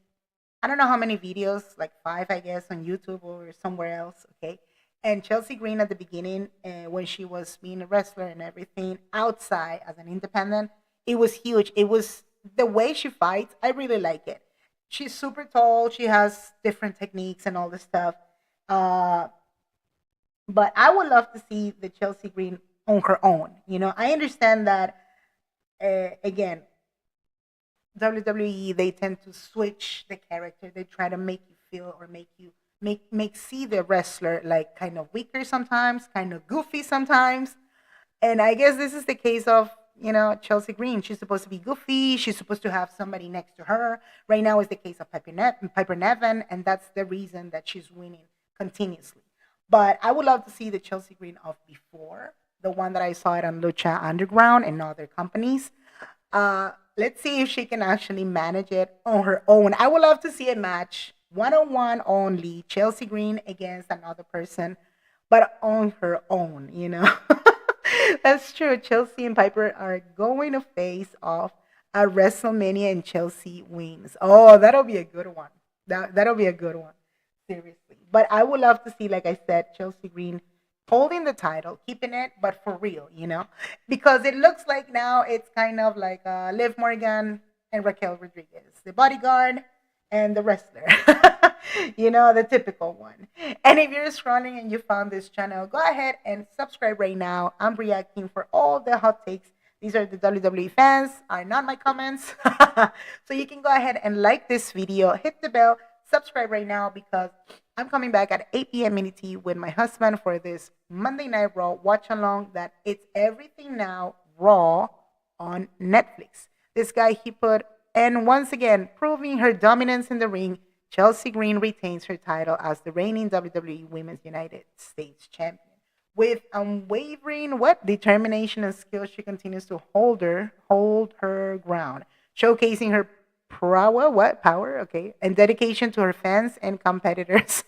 I don't know how many videos, like 5, I guess, on YouTube or somewhere else, okay? And Chelsea Green at the beginning, when she was being a wrestler and everything, outside as an independent, it was huge. It was the way she fights, I really like it. She's super tall. She has different techniques and all this stuff. Uh, but I would love to see the Chelsea Green on her own. I understand that, again, WWE, they tend to switch the character. They try to make you feel or make you make see the wrestler like kind of weaker sometimes, kind of goofy sometimes. And I guess this is the case of, Chelsea Green. She's supposed to be goofy. She's supposed to have somebody next to her. Right now is the case of Piper Niven, and that's the reason that she's winning continuously. But I would love to see the Chelsea Green of before, the one that I saw it on Lucha Underground and other companies. Let's see if she can actually manage it on her own. I would love to see a match, one-on-one only, Chelsea Green against another person, but on her own. That's true. Chelsea and Piper are going to face off at WrestleMania and Chelsea wins. Oh, that'll be a good one. That'll be a good one. Seriously. But I would love to see, like I said, Chelsea Green holding the title, keeping it, but for real. Because it looks like now it's kind of like Liv Morgan and Raquel Rodriguez, the bodyguard and the wrestler. The typical one. And if you're scrolling and you found this channel, go ahead and subscribe right now. I'm reacting for all the hot takes. These are the WWE fans, are not my comments. So you can go ahead and like this video, hit the bell, subscribe right now because I'm coming back at 8 p.m. ET with my husband for this Monday Night Raw watch along that it's everything now Raw on Netflix. This guy he put, and once again, proving her dominance in the ring, Chelsea Green retains her title as the reigning WWE Women's United States Champion. With unwavering determination and skill, she continues to hold her ground, showcasing her power, okay, and dedication to her fans and competitors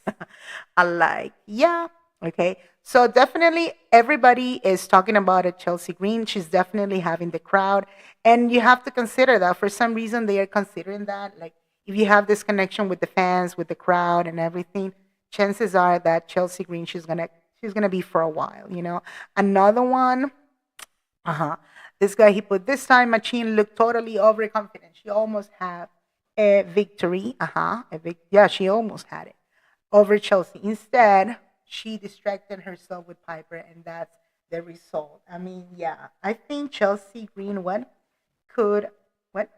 alike. Yeah, okay. So definitely everybody is talking about it. Chelsea Green, she's definitely having the crowd, and you have to consider that for some reason they are considering that, like, if you have this connection with the fans, with the crowd and everything, chances are that Chelsea Green, she's gonna be for a while. Another one, this guy he put, this time Machine looked totally overconfident. She almost had a victory. Yeah, she almost had it over Chelsea. Instead, she distracted herself with Piper, and that's the result. I mean, yeah, I think Chelsea Green could what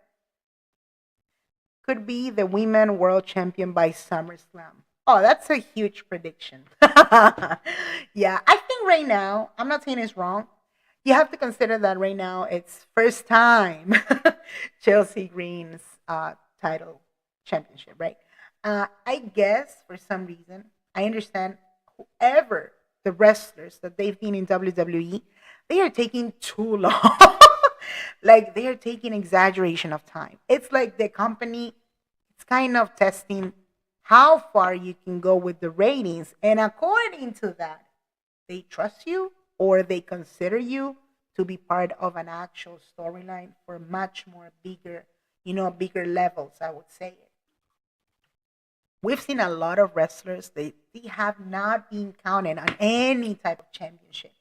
could be the women world champion by SummerSlam. Oh, that's a huge prediction. Yeah, I think right now, I'm not saying it's wrong. You have to consider that right now it's first time Chelsea Green's title championship, right? I guess for some reason, I understand whoever the wrestlers that they've been in WWE, they are taking too long. Like they are taking exaggeration of time. It's like the company, it's kind of testing how far you can go with the ratings. And according to that, they trust you or they consider you to be part of an actual storyline for much more bigger, bigger levels, I would say. We've seen a lot of wrestlers, they have not been counted on any type of championship.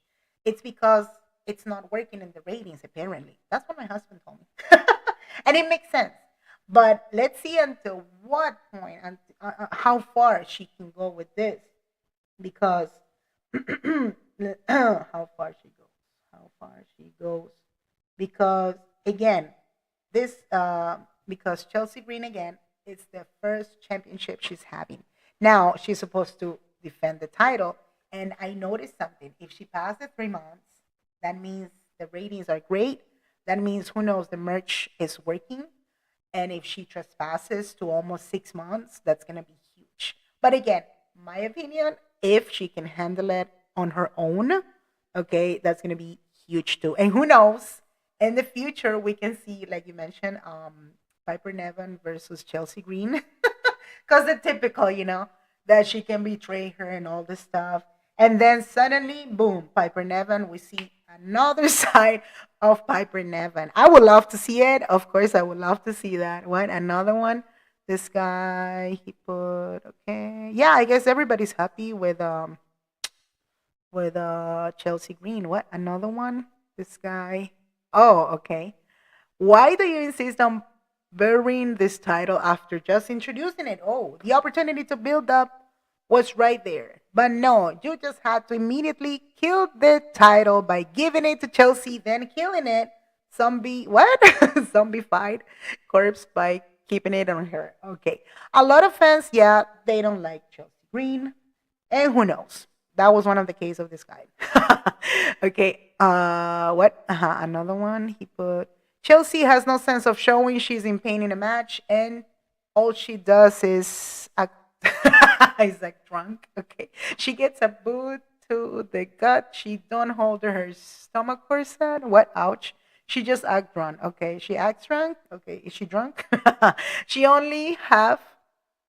It's because it's not working in the ratings, apparently. That's what my husband told me. And it makes sense. But let's see until what point and how far she can go with this. Because how far she goes, how far she goes. Because again, this because Chelsea Green again, it's the first championship she's having. Now she's supposed to defend the title, and I noticed something. If she passed the 3 months, that means the ratings are great. That means who knows the merch is working. And if she trespasses to almost 6 months, that's gonna be huge. But again, my opinion, if she can handle it on her own, okay, that's gonna be huge too. And who knows, in the future we can see, like you mentioned, Piper Niven versus Chelsea Green, because the typical, that she can betray her and all this stuff, and then suddenly, boom, Piper Niven. We see another side of Piper Niven. I would love to see it. Of course, I would love to see that. What another one? This guy he put okay. Yeah, I guess everybody's happy with Chelsea Green. What another one? This guy. Oh, okay. Why do you insist on burying this title after just introducing it? Oh, the opportunity to build up was right there. But no, you just had to immediately kill the title by giving it to Chelsea, then killing it. Zombie, what? Zombified corpse by keeping it on her. Okay. A lot of fans, yeah, they don't like Chelsea Green. And who knows? That was one of the case of this guy. Okay. What? Another one. He put Chelsea has no sense of showing she's in pain in a match, and all she does is act, is act drunk. Okay. She gets a boot to the gut. She don't hold her stomach corset. What? Ouch. She just act drunk. Okay. She acts drunk. Okay. Is she drunk? She only half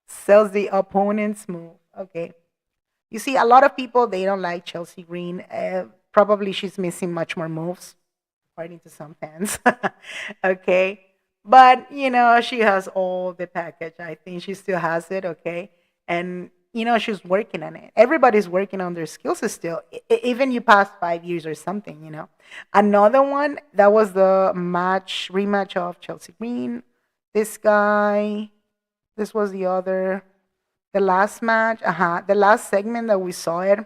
sells the opponent's move. Okay. You see, a lot of people they don't like Chelsea Green. Probably she's missing much more moves, according to some fans. Okay, but she has all the package. I think she still has it. Okay, and she's working on it. Everybody's working on their skills still. Even you past 5 years or something. Another one that was the rematch of Chelsea Green. This guy. This was the last match, the last segment that we saw it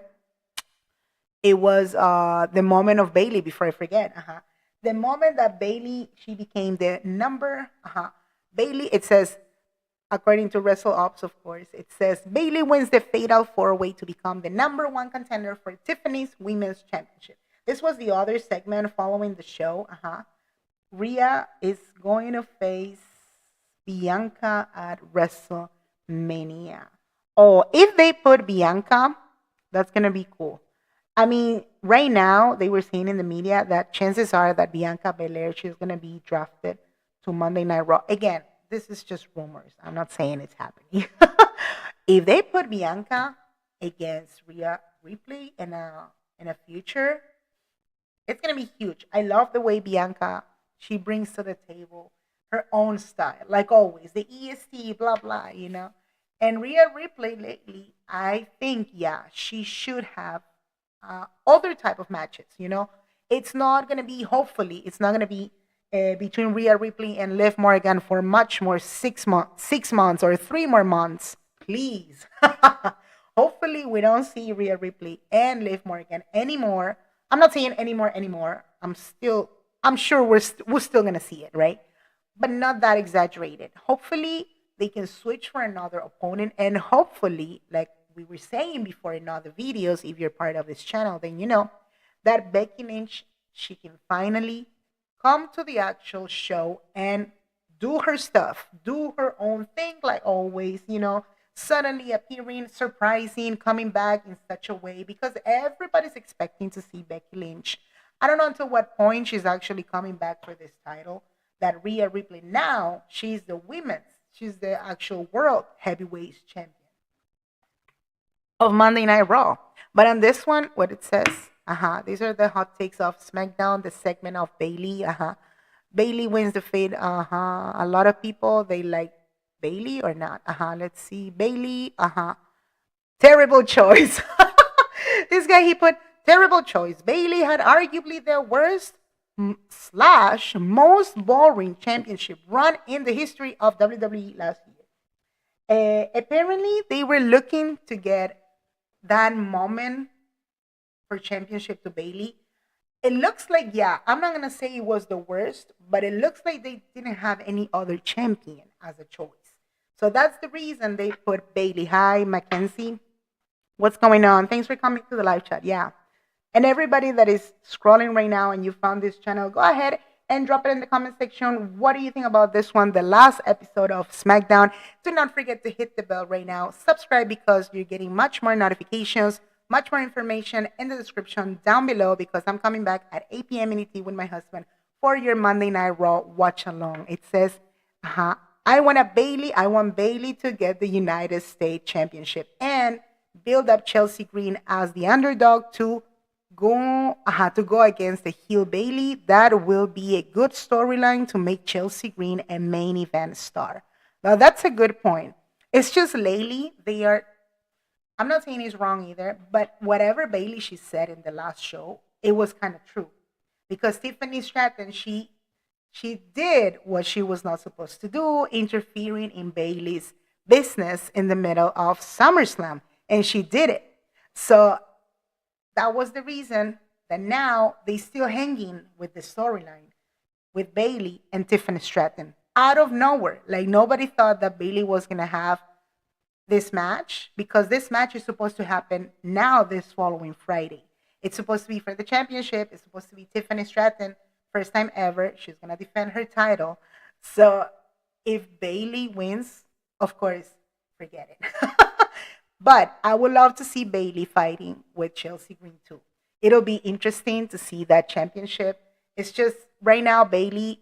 was the moment of BAYLEY. Before I forget, the moment that BAYLEY she became the number, BAYLEY. It says, according to WrestleOps, of course, it says BAYLEY wins the Fatal 4-Way to become the #1 contender for Tiffany's Women's Championship. This was the other segment following the show. Rhea is going to face Bianca at WrestleMania. Oh, if they put Bianca, that's gonna be cool. I mean, right now they were saying in the media that chances are that Bianca Belair she's gonna be drafted to Monday Night Raw. Again, this is just rumors. I'm not saying it's happening. If they put Bianca against Rhea Ripley in a future, it's gonna be huge. I love the way Bianca she brings to the table her own style, like always. The EST, blah blah. And Rhea Ripley lately, I think, yeah, she should have other type of matches. It's not gonna be. Hopefully, it's not gonna be between Rhea Ripley and Liv Morgan for much more 6 months or 3 more months. Please. Hopefully, we don't see Rhea Ripley and Liv Morgan anymore I'm not saying anymore. I'm sure we're still gonna see it, right? But not that exaggerated. Hopefully, they can switch for another opponent, and hopefully, like we were saying before in other videos, if you're part of this channel, then you know that Becky Lynch, she can finally come to the actual show and do her stuff, do her own thing, like always, suddenly appearing, surprising, coming back in such a way because everybody's expecting to see Becky Lynch. I don't know until what point she's actually coming back for this title. That Rhea Ripley now, she's the actual world heavyweight champion of Monday Night Raw. But on this one, what it says, these are the hot takes of SmackDown, the segment of Bayley, Bayley wins the Fade, a lot of people, they like Bayley or not, let's see, Bayley, terrible choice. This guy, he put, terrible choice. Bayley had arguably the worst slash most boring championship run in the history of WWE last year. Apparently, they were looking to get that moment for championship to Bayley. It looks like, yeah, I'm not going to say it was the worst, but it looks like they didn't have any other champion as a choice. So that's the reason they put Bayley. Hi, Mackenzie. What's going on? Thanks for coming to the live chat. Yeah. And everybody that is scrolling right now and you found this channel, go ahead and drop it in the comment section. What do you think about this one, the last episode of SmackDown? Do not forget to hit the bell right now. Subscribe because you're getting much more notifications, much more information in the description down below because I'm coming back at 8 p.m. ET with my husband for your Monday Night Raw watch along. It says, I want Bayley to get the United States Championship and build up Chelsea Green as the underdog to go against the heel Bayley. That will be a good storyline to make Chelsea Green a main event star. Now that's a good point. It's just lately I'm not saying it's wrong either, but whatever Bayley she said in the last show, it was kind of true. Because Tiffany Stratton, she did what she was not supposed to do, interfering in Bayley's business in the middle of SummerSlam. And she did it. So that was the reason that now they still hanging with the storyline with Bayley and Tiffany Stratton. Out of nowhere. Like nobody thought that Bayley was going to have this match because this match is supposed to happen now this following Friday. It's supposed to be for the championship. It's supposed to be Tiffany Stratton. First time ever. She's going to defend her title. So if Bayley wins, of course, forget it. But I would love to see Bayley fighting with Chelsea Green too. It'll be interesting to see that championship. It's just right now, Bayley,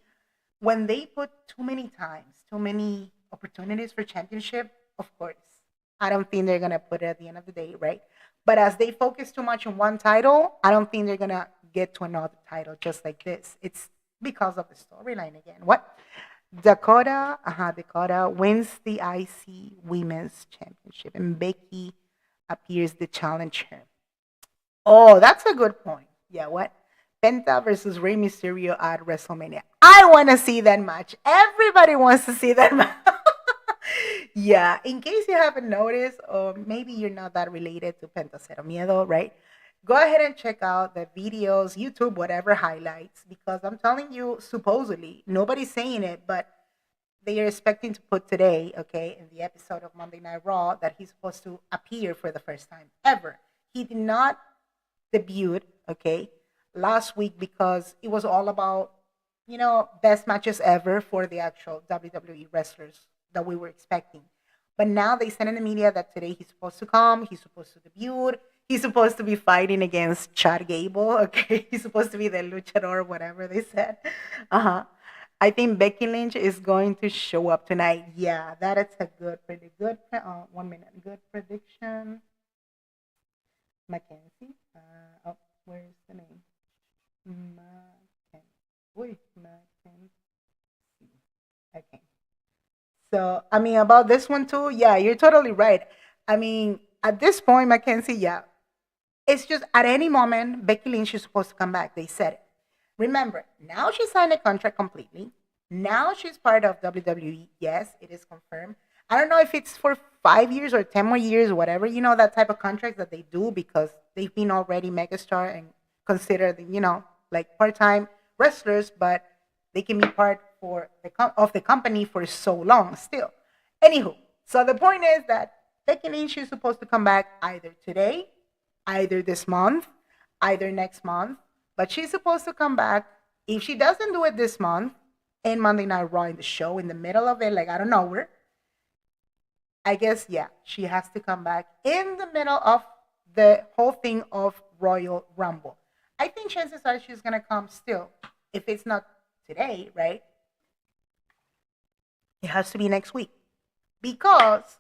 when they put too many opportunities for championship, of course, I don't think they're going to put it at the end of the day, right? But as they focus too much on one title, I don't think they're going to get to another title just like this. It's because of the storyline again. What? Dakota wins the IC Women's Championship, and Becky appears the challenger. Oh, that's a good point. Yeah, what? Penta versus Rey Mysterio at WrestleMania. I want to see that match. Everybody wants to see that match. Yeah, in case you haven't noticed, or maybe you're not that related to Penta Cero Miedo, right? Go ahead and check out the videos, YouTube, whatever highlights, because I'm telling you, supposedly, nobody's saying it, but they are expecting to put today, okay, in the episode of Monday Night Raw, that he's supposed to appear for the first time ever. He did not debut, okay, last week because it was all about, best matches ever for the actual WWE wrestlers that we were expecting. But now they said in the media that today he's supposed to come, he's supposed to debut, he's supposed to be fighting against Chad Gable, okay? He's supposed to be the luchador, whatever they said. I think Becky Lynch is going to show up tonight. Yeah, that is a good prediction. 1 minute. Good prediction. Mackenzie. Where's the name? Mackenzie. Okay. So, about this one too, yeah, you're totally right. At this point, Mackenzie, yeah, it's just at any moment, Becky Lynch is supposed to come back. They said it. Remember, now she signed a contract completely. Now she's part of WWE. Yes, it is confirmed. I don't know if it's for 5 years or 10 more years, whatever, that type of contract that they do because they've been already megastar and considered, like part-time wrestlers, but they can be part of the company for so long still. Anywho, so the point is that Becky Lynch is supposed to come back either today, either this month, either next month, but she's supposed to come back. If she doesn't do it this month, in Monday Night Raw in the show, in the middle of it, like out of nowhere, I guess, yeah, she has to come back in the middle of the whole thing of Royal Rumble. I think chances are she's going to come still. If it's not today, right? It has to be next week. Because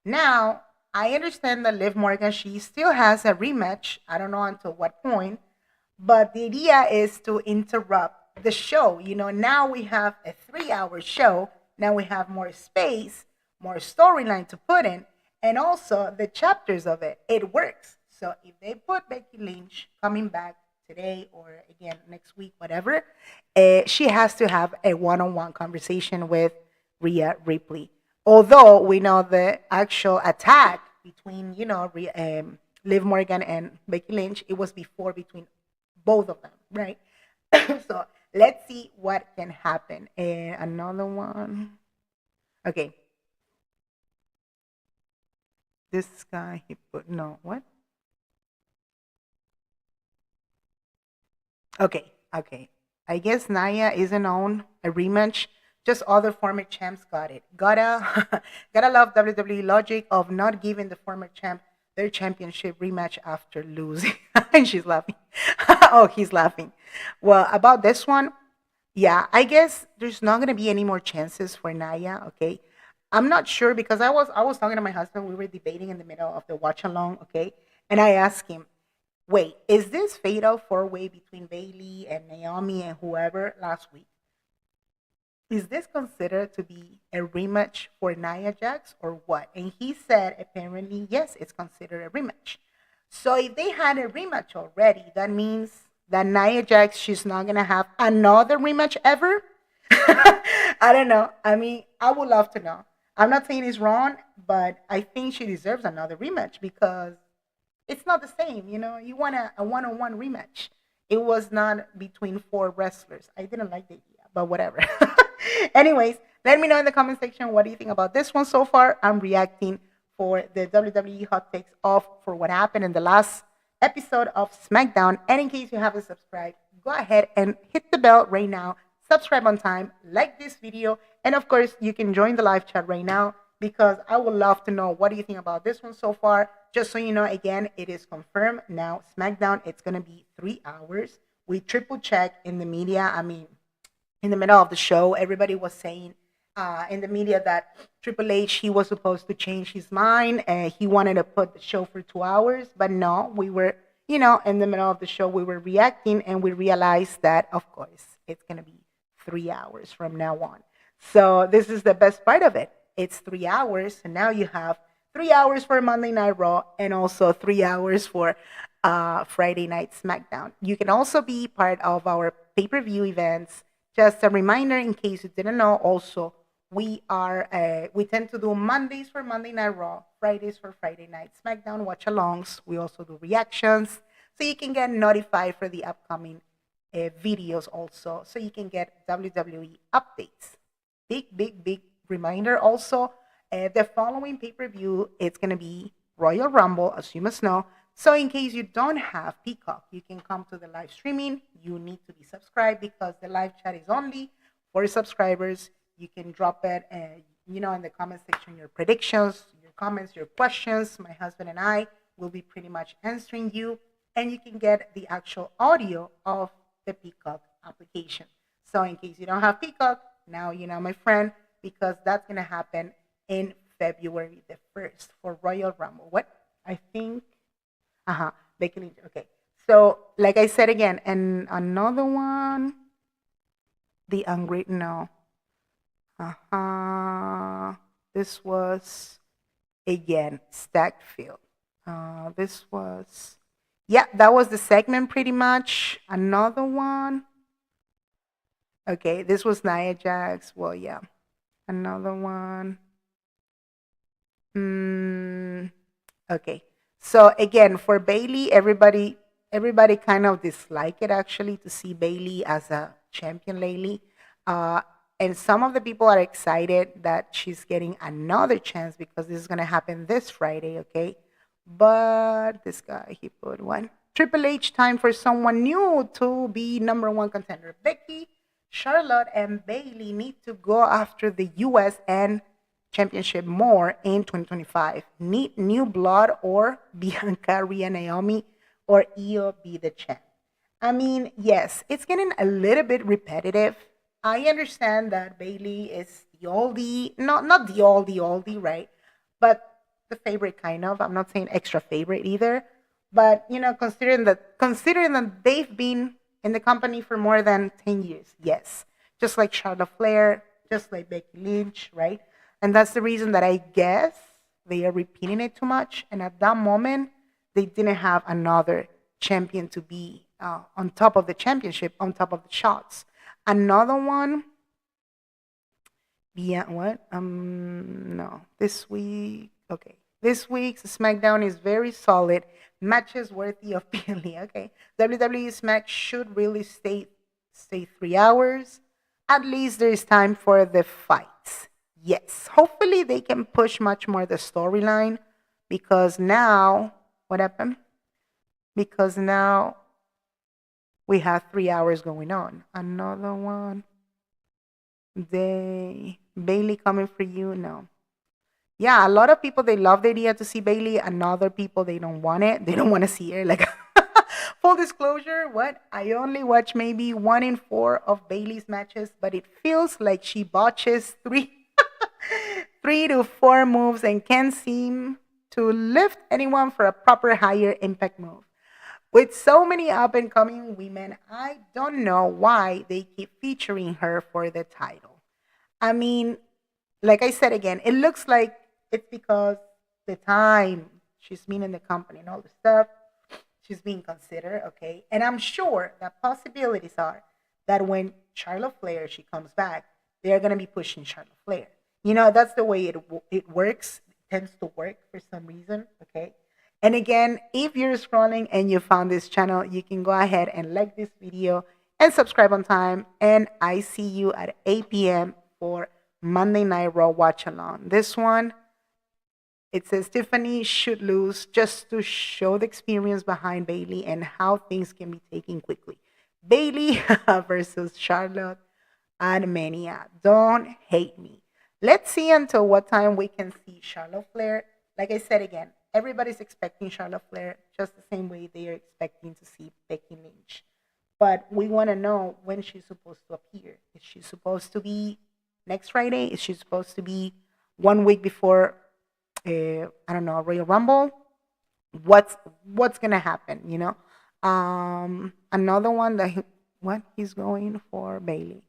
now I understand that Liv Morgan, she still has a rematch. I don't know until what point. But the idea is to interrupt the show. Now we have a 3-hour show. Now we have more space, more storyline to put in, and also the chapters of it. It works. So if they put Becky Lynch coming back today or again next week, whatever, she has to have a one-on-one conversation with Rhea Ripley. Although we know the actual attack between, Liv Morgan and Becky Lynch, it was before between both of them, right? So let's see what can happen. Another one. Okay. This guy, he put, no, what? Okay. I guess Naya isn't on a rematch. Just other former champs got it. Gotta love WWE logic of not giving the former champ their championship rematch after losing. And she's laughing. Oh, he's laughing. Well, about this one, yeah, I guess there's not gonna be any more chances for Naya. Okay, I'm not sure because I was talking to my husband. We were debating in the middle of the watch along. Okay, and I asked him, "Wait, is this fatal 4-way between Bayley and Naomi and whoever last week? Is this considered to be a rematch for Nia Jax or what?" And he said, apparently, yes, it's considered a rematch. So if they had a rematch already, that means that Nia Jax, she's not going to have another rematch ever? I don't know. I mean, I would love to know. I'm not saying it's wrong, but I think she deserves another rematch because it's not the same. You want a one-on-one rematch. It was not between 4 wrestlers. I didn't like the idea, but whatever. Anyways, let me know in the comment section what do you think about this one so far. I'm reacting for the WWE hot takes of for what happened in the last episode of SmackDown. And in case you haven't subscribed, go ahead and hit the bell right now. Subscribe on time, like this video, and of course, you can join the live chat right now because I would love to know what do you think about this one so far. Just so you know, again, it is confirmed now. SmackDown, it's going to be 3 hours. We triple check in the media. I mean, in the middle of the show, everybody was saying in the media that Triple H, he was supposed to change his mind. He wanted to put the show for 2 hours, but no, we were, in the middle of the show, we were reacting and we realized that, of course, it's going to be 3 hours from now on. So this is the best part of it. It's 3 hours, and now you have 3 hours for Monday Night Raw and also 3 hours for Friday Night SmackDown. You can also be part of our pay-per-view events. Just a reminder, in case you didn't know, also we tend to do Mondays for Monday Night Raw, Fridays for Friday Night SmackDown watch-alongs. We also do reactions, so you can get notified for the upcoming videos also, so you can get WWE updates. Big reminder also, the following pay-per-view, it's going to be Royal Rumble, as you must know. So in case you don't have Peacock, you can come to the live streaming. You need to be subscribed because the live chat is only for subscribers. You can drop it, in the comment section, your predictions, your comments, your questions. My husband and I will be pretty much answering you. And you can get the actual audio of the Peacock application. So in case you don't have Peacock, now you know, my friend, because that's going to happen in February the 1st for Royal Rumble. What? I think, Becky Lynch. Okay. So, like I said again, and another one, the Ungrateful, no. This was, again, Stacked Field. This was, yeah, that was the segment pretty much. Another one. Okay, this was Nia Jax. Well, yeah. Another one. Okay. So again, for Bayley, everybody everybody kind of dislike it actually to see Bailey as a champion lately. Uh, and some of the people are excited that she's getting another chance because this is going to happen this Friday, okay? But this guy, he put one. Triple H time for someone new to be number one contender. Becky, Charlotte, and Bailey need to go after the US and championship more in 2025. Need new blood or Bianca, Rhea, Naomi, or Io be the champ. I mean, yes, it's getting a little bit repetitive. I understand that Bailey is the oldie, not the oldie, right? But the favorite kind of. I'm not saying extra favorite either. But considering that they've been in the company for more than 10 years, yes. Just like Charlotte Flair, just like Becky Lynch, right? And that's the reason that I guess they are repeating it too much. And at that moment, they didn't have another champion to be on top of the championship, on top of the shots. Another one, yeah, what? No, this week, okay. This week's SmackDown is very solid. Matches worthy of BAYLEY. Okay, WWE Smack should really stay 3 hours. At least there is time for the fights. Yes, hopefully they can push much more the storyline because now what happened? Because now we have 3 hours going on. Another one. Bailey coming for you? No. Yeah, a lot of people they love the idea to see Bailey, and other people they don't want it. They don't want to see her. Like full disclosure, what? I only watch maybe 1 in 4 of Bailey's matches, but it feels like she botches three to four moves and can't seem to lift anyone for a proper higher impact move. With so many up and coming women, I don't know why they keep featuring her for the title. I mean, like I said again, it looks like it's because the time she's been in the company and all the stuff, she's being considered, okay? And I'm sure that possibilities are that when Charlotte Flair, she comes back, they're going to be pushing Charlotte Flair. That's the way it works. It tends to work for some reason, okay? And again, if you're scrolling and you found this channel, you can go ahead and like this video and subscribe on time. And I see you at 8 p.m. for Monday Night Raw watch along. This one, it says Tiffany should lose just to show the experience behind Bailey and how things can be taken quickly. Bailey versus Charlotte at Mania. Don't hate me. Let's see until what time we can see Charlotte Flair. Like I said again, everybody's expecting Charlotte Flair just the same way they are expecting to see Becky Lynch. But we want to know when she's supposed to appear. Is she supposed to be next Friday? Is she supposed to be 1 week before, I don't know, Royal Rumble? What's gonna happen? Another one that he's going for Bailey.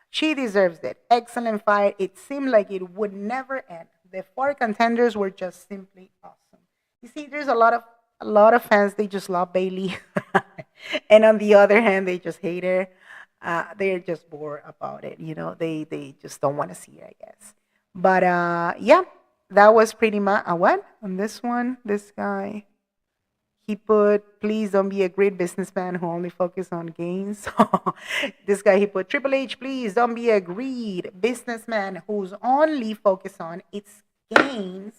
She deserves it. Excellent fight. It seemed like it would never end. The 4 contenders were just simply awesome. You see, there's a lot of fans. They just love Bailey, and on the other hand, they just hate her. They're just bored about it. They just don't want to see her, I guess. But yeah, that was pretty much what on this one. This guy, he put, please don't be a great businessman who only focus on gains. This guy, he put, Triple H, please don't be a greed businessman who's only focused on its gains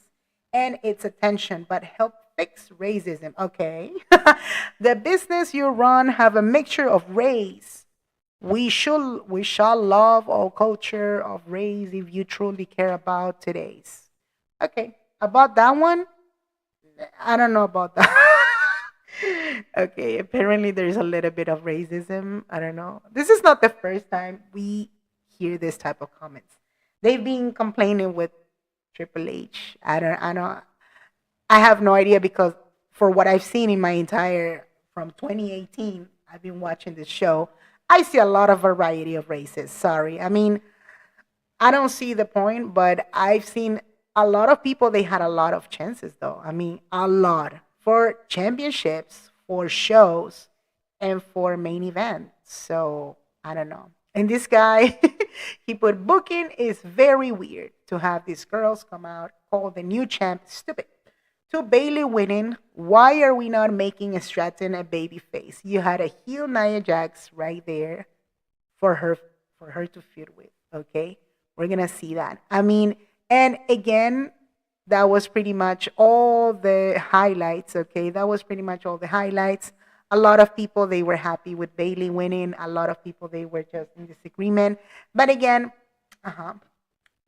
and its attention, but help fix racism. Okay. The business you run have a mixture of race. We shall love all culture of race if you truly care about today's. Okay. About that one, I don't know about that. Okay, apparently there's a little bit of racism. I don't know. This is not the first time we hear this type of comments. They've been complaining with Triple H. I have no idea because for what I've seen in my entire from 2018, I've been watching this show. I see a lot of variety of races. Sorry. I mean, I don't see the point, but I've seen a lot of people, they had a lot of chances though. I mean, a lot for championships, for shows, and for main events. So I don't know. And this guy, he put, booking is very weird to have these girls come out, call the new champ stupid, to Bayley winning. Why are we not making Stratton a baby face? You had a heel Nia Jax right there for her to feud with. Okay, we're gonna see that. I mean, and again, that was pretty much all the highlights. Okay, that was pretty much all the highlights. A lot of people they were happy with Bayley winning. A lot of people they were just in disagreement. But again,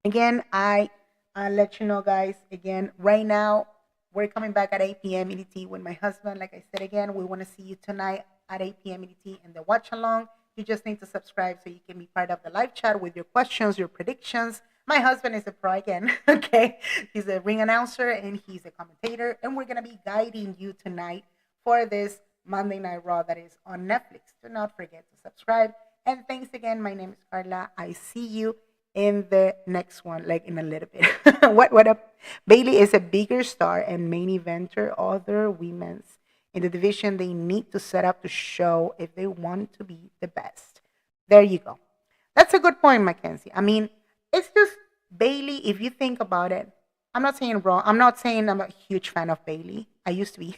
again, I let you know, guys. Again, right now we're coming back at 8 p.m. EDT with my husband. Like I said again, we want to see you tonight at 8 p.m. EDT in the watch along. You just need to subscribe so you can be part of the live chat with your questions, your predictions. My husband is a pro again, okay? He's a ring announcer and he's a commentator. And we're going to be guiding you tonight for this Monday Night Raw that is on Netflix. Do not forget to subscribe. And thanks again. My name is Carla. I see you in the next one, like in a little bit. What up? Bayley is a bigger star and main eventer. Other women's in the division they need to set up to show if they want to be the best. There you go. That's a good point, Mackenzie. I mean, it's just Bayley. If you think about it, I'm not saying wrong. I'm not saying I'm a huge fan of Bayley. I used to be.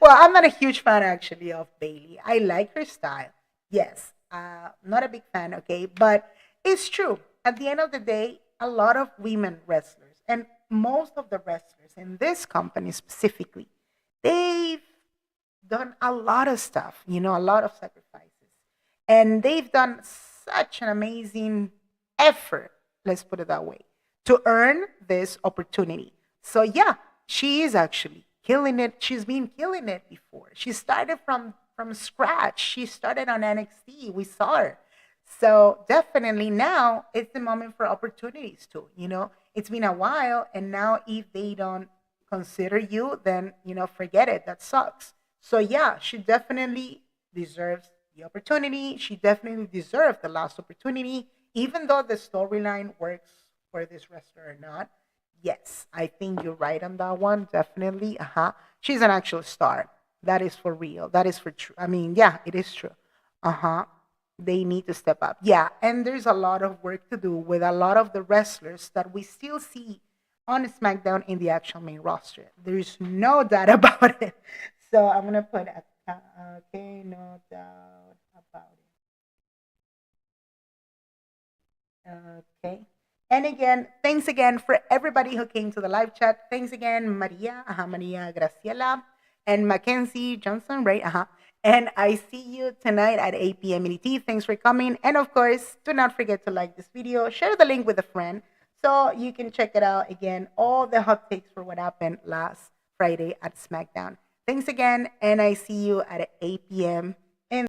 Well, I'm not a huge fan actually of Bayley. I like her style. Yes, not a big fan. Okay, but it's true. At the end of the day, a lot of women wrestlers and most of the wrestlers in this company specifically, they've done a lot of stuff, you know, a lot of sacrifices. And they've done such an amazing effort, let's put it that way, to earn this opportunity. So, yeah, she is actually killing it. She's been killing it before. She started from scratch. She started on NXT. We saw her. So definitely now it's the moment for opportunities too. You know, it's been a while, and now if they don't consider you, then you know, forget it. That sucks. So yeah, she definitely deserves the opportunity. She definitely deserved the last opportunity, even though the storyline works for this wrestler or not. Yes, I think you're right on that one. Definitely. She's an actual star. That is for real. That is for true. I mean, yeah, it is true. Uh-huh. They need to step up. Yeah, and there's a lot of work to do with a lot of the wrestlers that we still see on SmackDown in the actual main roster. There's no doubt about it. So I'm gonna put okay, no doubt about it. Okay. And again, thanks again for everybody who came to the live chat. Thanks again, Maria, Maria Graciela, and Mackenzie Johnson, right? And I see you tonight at 8 p.m. EDT. Thanks for coming. And of course, do not forget to like this video. Share the link with a friend so you can check it out. Again, all the hot takes for what happened last Friday at SmackDown. Thanks again, and I see you at 8 p.m.